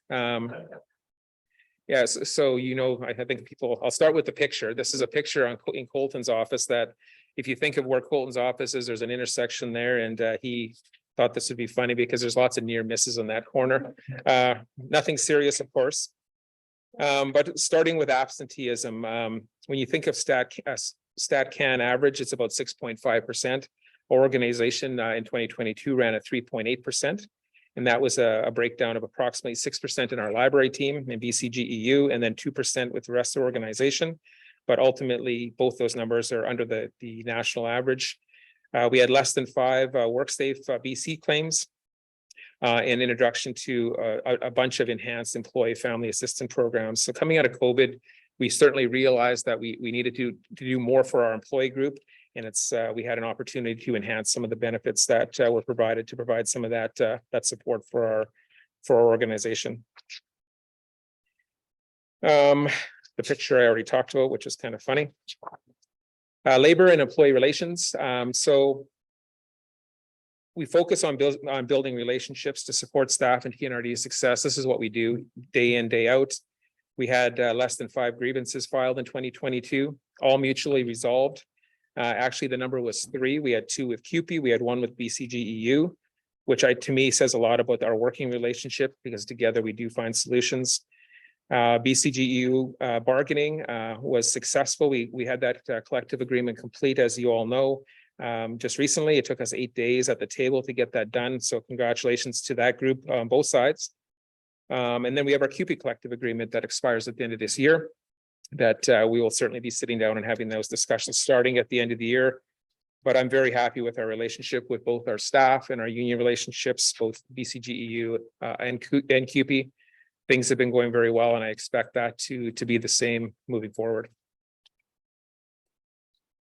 S17: yes, so I think people, I'll start with the picture. This is a picture in Colton's office that if you think of where Colton's office is, there's an intersection there, and he thought this would be funny because there's lots of near misses on that corner. Nothing serious, of course. But starting with absenteeism, when you think of StatCan average, it's about 6.5%. Our organization in 2022 ran at 3.8%. And that was a breakdown of approximately 6% in our library team in BCGEU, and then 2% with the rest of the organization. But ultimately, both those numbers are under the national average. We had less than 5 WorkSafe BC claims, and introduction to a bunch of enhanced employee family assistance programs. So coming out of COVID, we certainly realized that we needed to do more for our employee group. And we had an opportunity to enhance some of the benefits that were provided to provide some of that support for our organization. The picture I already talked about, which is kind of funny. Labor and employee relations. So we focus on building relationships to support staff and TNRD success. This is what we do day in, day out. We had less than 5 grievances filed in 2022, all mutually resolved. Actually, the number was 3. We had 2 with CUPE. We had 1 with BCGEU, which to me says a lot about our working relationship, because together we do find solutions. BCGEU bargaining was successful. We had that collective agreement complete, as you all know. just recently. It took us 8 days at the table to get that done. So congratulations to that group on both sides. And then we have our CUPE collective agreement that expires at the end of this year. That we will certainly be sitting down and having those discussions starting at the end of the year. But I'm very happy with our relationship with both our staff and our union relationships, both BCGEU and CUPE. Things have been going very well, and I expect that to be the same moving forward.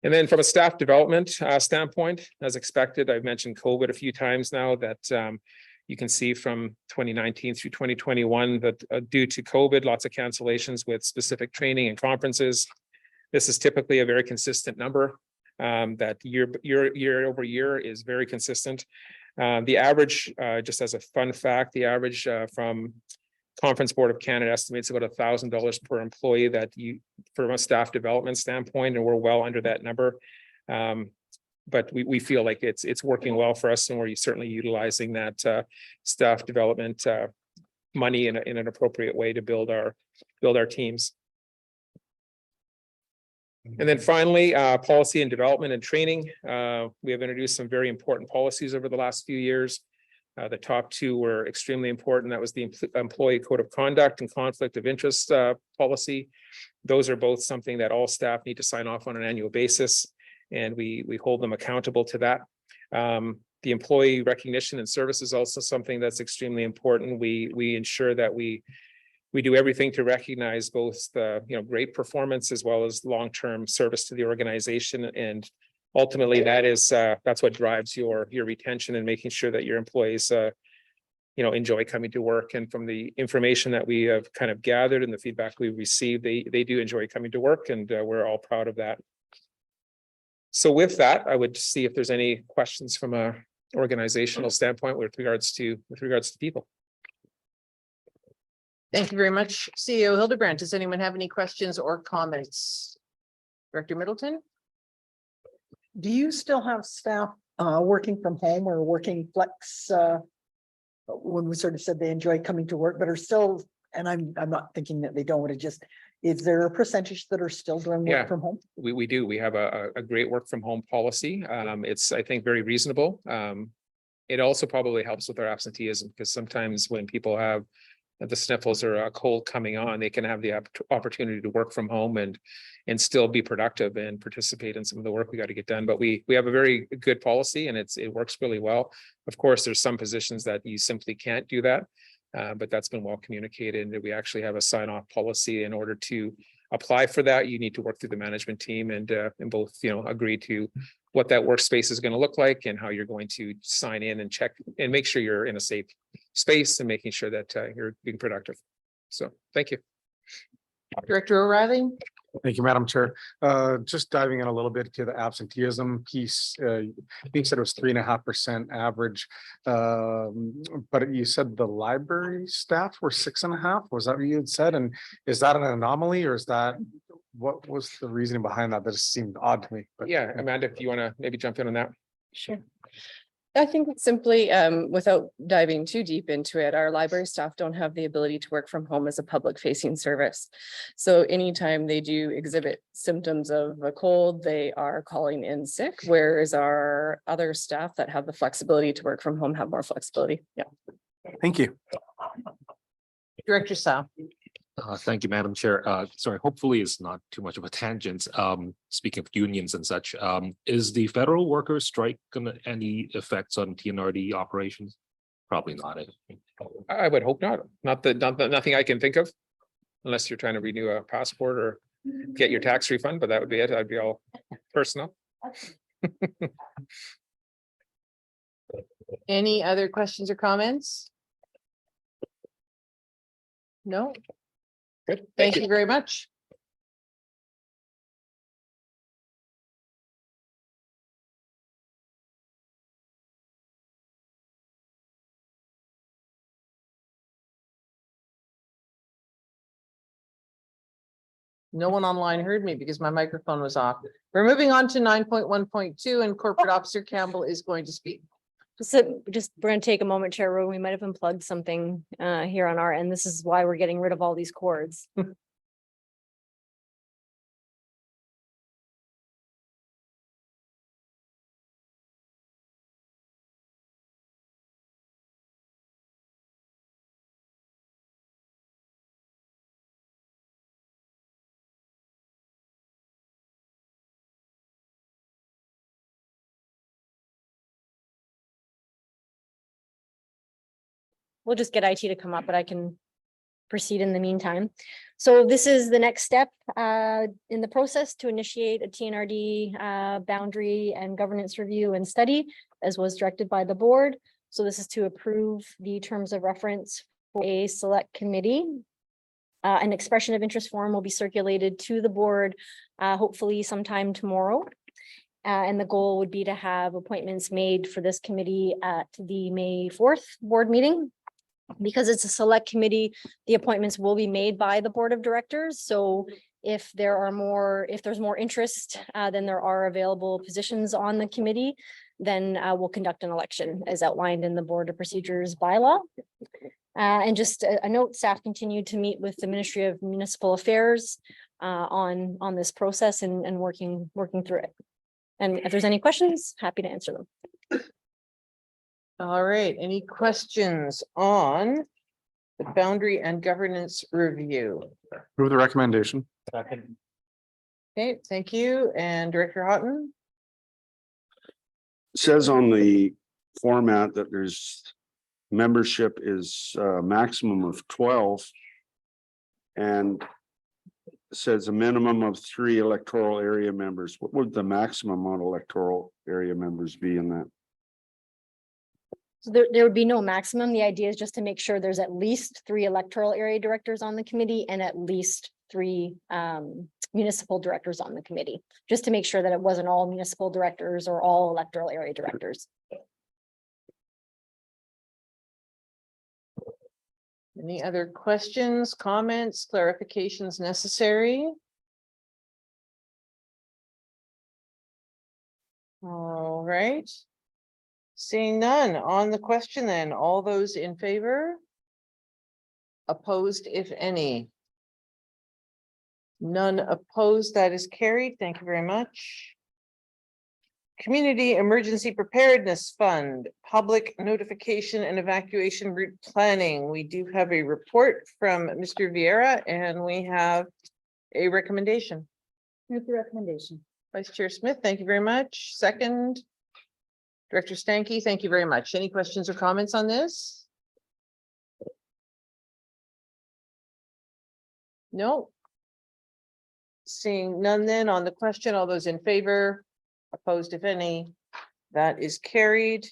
S17: And then from a staff development standpoint, as expected, I've mentioned COVID a few times now that you can see from 2019 through 2021 that due to COVID, lots of cancellations with specific training and conferences. This is typically a very consistent number that year over year is very consistent. The average, just as a fun fact, the average from Conference Board of Canada estimates about $1,000 per employee that from a staff development standpoint, and we're well under that number. But we feel like it's working well for us, and we're certainly utilizing that staff development money in an appropriate way to build our teams. And then finally, policy and development and training. We have introduced some very important policies over the last few years. The top two were extremely important. That was the employee code of conduct and conflict of interest policy. Those are both something that all staff need to sign off on an annual basis, and we hold them accountable to that. The employee recognition and service is also something that's extremely important. We ensure that we do everything to recognize both the great performance as well as long-term service to the organization, and ultimately that's what drives your retention and making sure that your employees enjoy coming to work. And from the information that we have kind of gathered and the feedback we've received, they do enjoy coming to work, and we're all proud of that. So with that, I would see if there's any questions from a organizational standpoint with regards to people.
S1: Thank you very much, CEO Hildebrand. Does anyone have any questions or comments? Director Middleton?
S8: Do you still have staff working from home or working flex? When we sort of said they enjoy coming to work, but are still, and I'm not thinking that they don't want to just, is there a percentage that are still doing work from home?
S17: We do. We have a great work from home policy. It's, I think, very reasonable. It also probably helps with our absenteeism, because sometimes when people have the sniffles or a cold coming on, they can have the opportunity to work from home and still be productive and participate in some of the work we got to get done. But we have a very good policy, and it works really well. Of course, there's some positions that you simply can't do that, but that's been well communicated. And we actually have a sign-off policy. In order to apply for that, you need to work through the management team and both agree to what that workspace is going to look like and how you're going to sign in and check and make sure you're in a safe space and making sure that you're being productive. So thank you.
S1: Director O'Reilly?
S4: Thank you, Madam Chair. Just diving in a little bit to the absenteeism piece. You said it was 3.5% average. But you said the library staff were 6.5%. Was that what you had said? And is that an anomaly, or is that, what was the reasoning behind that? That just seemed odd to me. But
S17: Yeah, Amanda, if you want to maybe jump in on that.
S16: Sure. I think it's simply, without diving too deep into it, our library staff don't have the ability to work from home as a public facing service. So anytime they do exhibit symptoms of a cold, they are calling in sick, whereas our other staff that have the flexibility to work from home have more flexibility. Yeah.
S4: thank you.
S1: Director Sao?
S11: Thank you, Madam Chair. Sorry, hopefully it's not too much of a tangent. Speaking of unions and such, is the federal workers' strike gonna any effects on TNRD operations? Probably not.
S17: I would hope not. Nothing I can think of, unless you're trying to renew a passport or get your tax refund, but that would be it. I'd be all personal.
S1: Any other questions or comments? No?
S17: Good.
S1: Thank you very much. No one online heard me because my microphone was off. We're moving on to 9.1.2, and Corporate Officer Campbell is going to speak.
S3: So just, we're gonna take a moment, Chair Rowe. We might have unplugged something here on our end. This is why we're getting rid of all these cords. we'll just get IT to come up, but I can proceed in the meantime. So this is the next step in the process to initiate a TNRD boundary and governance review and study, as was directed by the board. So this is to approve the terms of reference for a select committee. An expression of interest form will be circulated to the board, hopefully sometime tomorrow. And the goal would be to have appointments made for this committee at the May 4th board meeting. Because it's a select committee, the appointments will be made by the board of directors. So if there's more interest than there are available positions on the committee, then we'll conduct an election as outlined in the Board of Procedures bylaw. And just a note, staff continued to meet with the Ministry of Municipal Affairs on this process and working through it. And if there's any questions, happy to answer them.
S1: All right, any questions on the boundary and governance review?
S4: Move the recommendation.
S1: Okay, thank you. And Director Houghton?
S19: Says on the format that there's membership is a maximum of 12. And says a minimum of 3 electoral area members. What would the maximum amount of electoral area members be in that?
S3: So there would be no maximum. The idea is just to make sure there's at least 3 electoral area directors on the committee and at least 3 municipal directors on the committee, just to make sure that it wasn't all municipal directors or all electoral area directors.
S1: Any other questions, comments, clarifications necessary? All right. Seeing none on the question, then all those in favor? Opposed, if any? None opposed, that is carried. Thank you very much. Community Emergency Preparedness Fund, Public Notification and Evacuation Route Planning. We do have a report from Mr. Vieira and we have a recommendation.
S6: Move the recommendation.
S1: Vice Chair Smith, thank you very much. Second. Director Stankey, thank you very much. Any questions or comments on this? No. Seeing none then on the question, all those in favor, opposed if any, that is carried.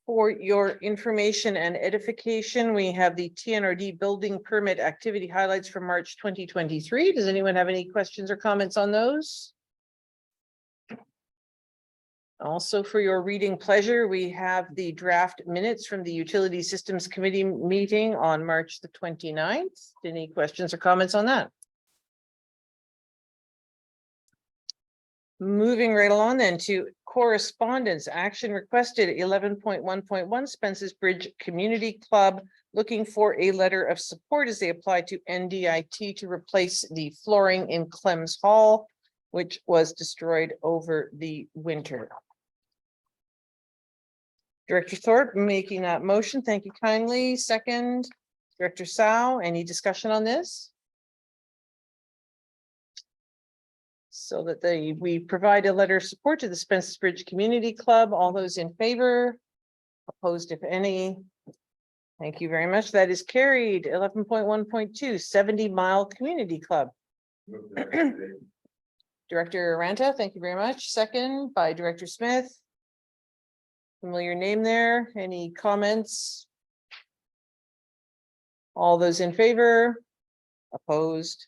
S1: For your information and edification, we have the TNRD building permit activity highlights from March 2023. Does anyone have any questions or comments on those? Also, for your reading pleasure, we have the draft minutes from the Utility Systems Committee meeting on March the 29th. Any questions or comments on that? Moving right along then to correspondence, action requested 11.1.1 Spence's Bridge Community Club looking for a letter of support as they apply to NDIT to replace the flooring in Clems Hall, which was destroyed over the winter. Director Thorpe making that motion. Thank you kindly. Second, Director Sow, any discussion on this? So that we provide a letter of support to the Spence's Bridge Community Club. All those in favor? Opposed, if any? Thank you very much. That is carried. 11.1.2 70 Mile Community Club. Director Ranta, thank you very much. Second by Director Smith. Familiar name there. Any comments? All those in favor? Opposed?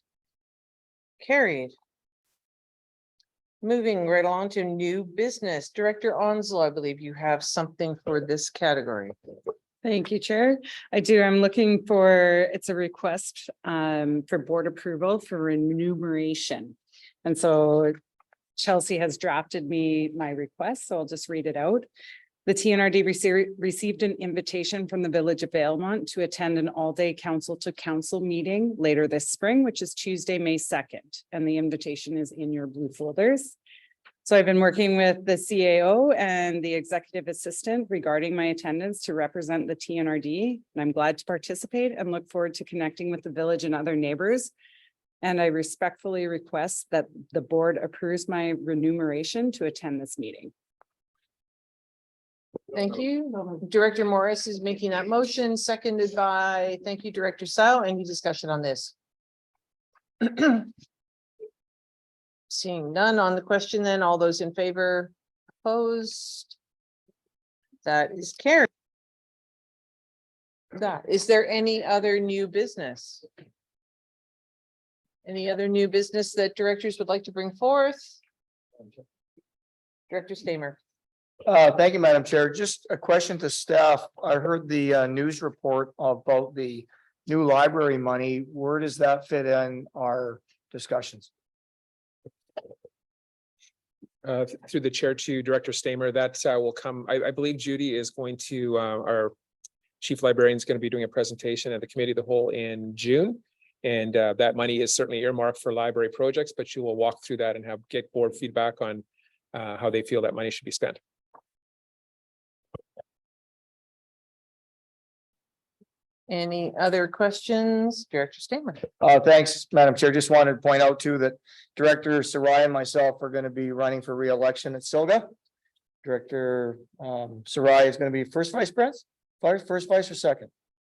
S1: Carried. Moving right along to new business. Director Onslow, I believe you have something for this category.
S20: Thank you, Chair. I do. I'm looking for, it's a request for board approval for remuneration. And so Chelsea has drafted me my request, so I'll just read it out. The TNRD received an invitation from the Village of Valemont to attend an all-day council to council meeting later this spring, which is Tuesday, May 2nd. And the invitation is in your blue folders. So I've been working with the CAO and the executive assistant regarding my attendance to represent the TNRD. And I'm glad to participate and look forward to connecting with the village and other neighbors. And I respectfully request that the board approves my remuneration to attend this meeting.
S1: Thank you. Director Morris is making that motion, seconded by, thank you, Director Sao. Any discussion on this? Seeing none on the question, then all those in favor, opposed? That is carried. Is there any other new business? Any other new business that directors would like to bring forth? Director Stamer.
S10: Thank you, Madam Chair. Just a question to staff. I heard the news report about the new library money. Where does that fit in our discussions?
S17: Through the chair to Director Stamer, that will come, I believe Judy is going to, our chief librarian is going to be doing a presentation at the committee of the whole in June. And that money is certainly earmarked for library projects, but she will walk through that and get board feedback on how they feel that money should be spent.
S1: Any other questions? Director Stamer.
S10: Thanks, Madam Chair. Just wanted to point out too that Director Sarai and myself are going to be running for re-election at SILGA. Director Sarai is going to be first vice or second?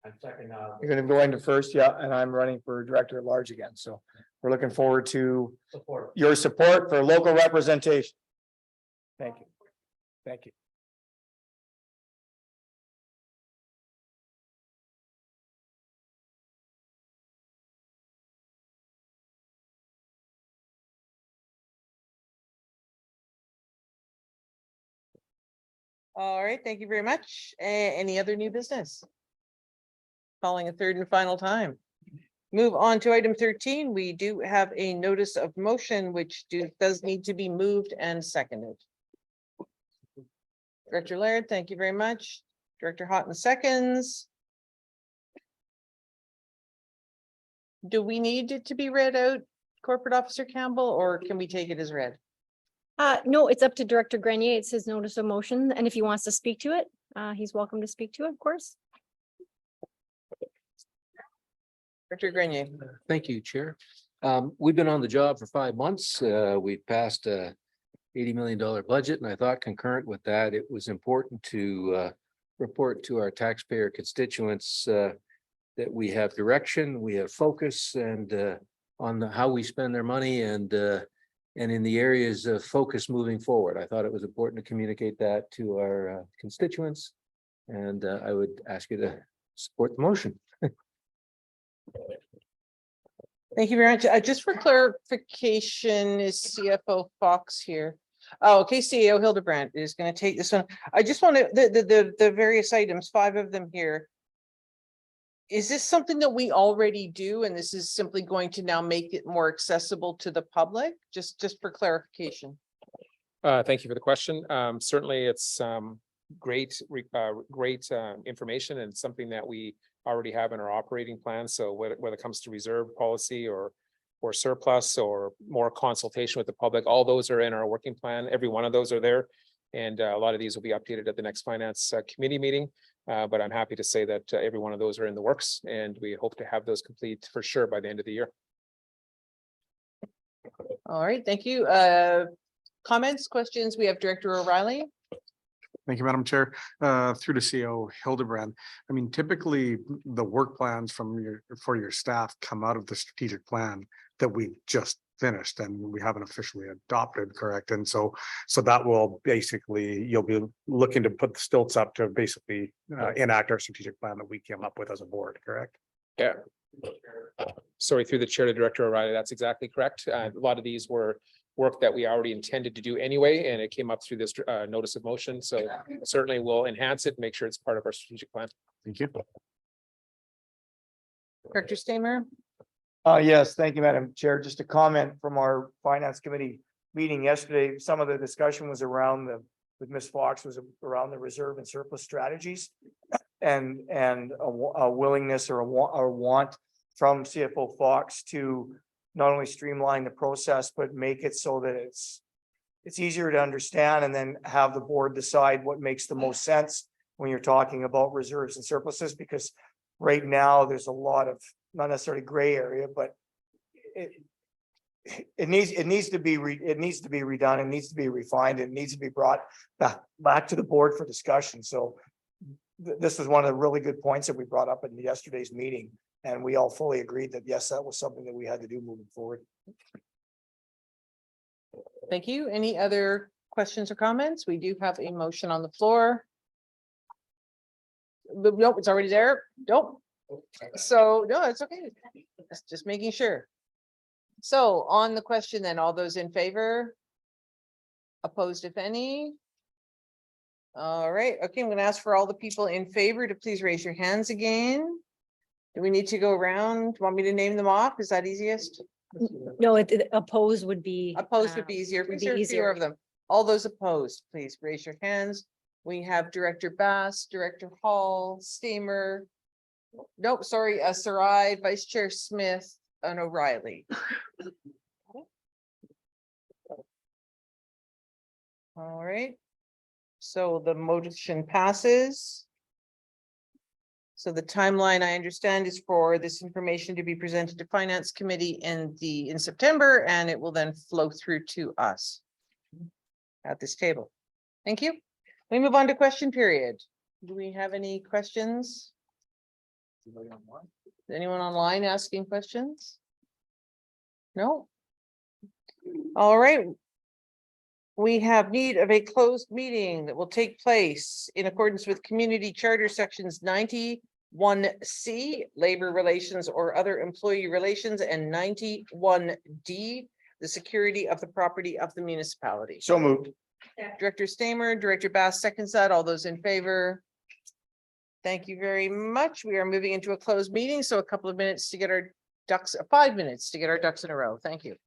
S9: I'm second.
S10: You're going to go into first, yeah, and I'm running for director at large again. So we're looking forward to your support for local representation. Thank you. Thank you.
S1: All right, thank you very much. Any other new business? Calling a third and final time. Move on to item 13. We do have a notice of motion, which does need to be moved and seconded. Director Laird, thank you very much. Director Houghton seconds. Do we need it to be read out, Corporate Officer Campbell, or can we take it as read?
S3: No, it's up to Director Grenier. It's his notice of motion, and if he wants to speak to it, he's welcome to speak to it, of course.
S1: Director Grenier.
S2: Thank you, Chair. We've been on the job for 5 months. We've passed a $80 million budget, and I thought concurrent with that, it was important to report to our taxpayer constituents that we have direction, we have focus, and on how we spend their money, and in the areas of focus moving forward. I thought it was important to communicate that to our constituents, and I would ask you to support the motion.
S1: Thank you very much. Just for clarification, is CFO Fox here? Oh, okay, CEO Hildebrand is going to take this one. I just want to, the various items, 5 of them here. Is this something that we already do, and this is simply going to now make it more accessible to the public? Just for clarification.
S17: Thank you for the question. Certainly it's great information and something that we already have in our operating plan. So whether it comes to reserve policy or surplus or more consultation with the public, all those are in our working plan. Every one of those are there. And a lot of these will be updated at the next finance committee meeting. But I'm happy to say that every one of those are in the works, and we hope to have those complete for sure by the end of the year.
S1: All right, thank you. Comments, questions? We have Director O'Reilly.
S4: Thank you, Madam Chair. Through to CEO Hildebrand. I mean, typically the work plans for your staff come out of the strategic plan that we just finished and we haven't officially adopted, correct? And so that will basically, you'll be looking to put the stilts up to basically enact our strategic plan that we came up with as a board, correct?
S17: Yeah. Sorry, through the chair to Director O'Reilly, that's exactly correct. A lot of these were work that we already intended to do anyway, and it came up through this notice of motion. So certainly we'll enhance it, make sure it's part of our strategic plan.
S4: Thank you.
S1: Director Stamer.
S10: Yes, thank you, Madam Chair. Just a comment from our finance committee meeting yesterday. Some of the discussion was around with Ms. Fox was around the reserve and surplus strategies and a willingness or a want from CFO Fox to not only streamline the process, but make it so that it's easier to understand and then have the board decide what makes the most sense when you're talking about reserves and surpluses, because right now there's a lot of not necessarily gray area, but it needs to be redone, it needs to be refined, it needs to be brought back to the board for discussion. So this was one of the really good points that we brought up in yesterday's meeting, and we all fully agreed that, yes, that was something that we had to do moving forward.
S1: Thank you. Any other questions or comments? We do have a motion on the floor. Nope, it's already there. Nope. So, no, it's okay. Just making sure. So on the question then, all those in favor? Opposed, if any? All right, okay, I'm gonna ask for all the people in favor to please raise your hands again. Do we need to go around? Want me to name them off? Is that easiest?
S3: No, oppose would be.
S1: Opposed would be easier.
S3: would
S1: If
S3: be
S1: there are fewer
S3: easier.
S1: of them. All those opposed, please raise your hands. We have Director Bass, Director Hall, Steamer. Nope, sorry, Sarai, Vice Chair Smith, and O'Reilly. All right. So the motion passes. So the timeline, I understand, is for this information to be presented to Finance Committee in September, and it will then flow through to us at this table. Thank you. We move on to question period. Do we have any questions? Anyone online asking questions? No? All right. We have need of a closed meeting that will take place in accordance with Community Charter Sections 91C, Labor Relations or Other Employee Relations, and 91D, the security of the property of the municipality.
S10: So moved.
S1: Director Stamer, Director Bass seconds that. All those in favor? Thank you very much. We are moving into a closed meeting, so a couple of minutes to get our ducks, 5 minutes to get our ducks in a row. Thank you.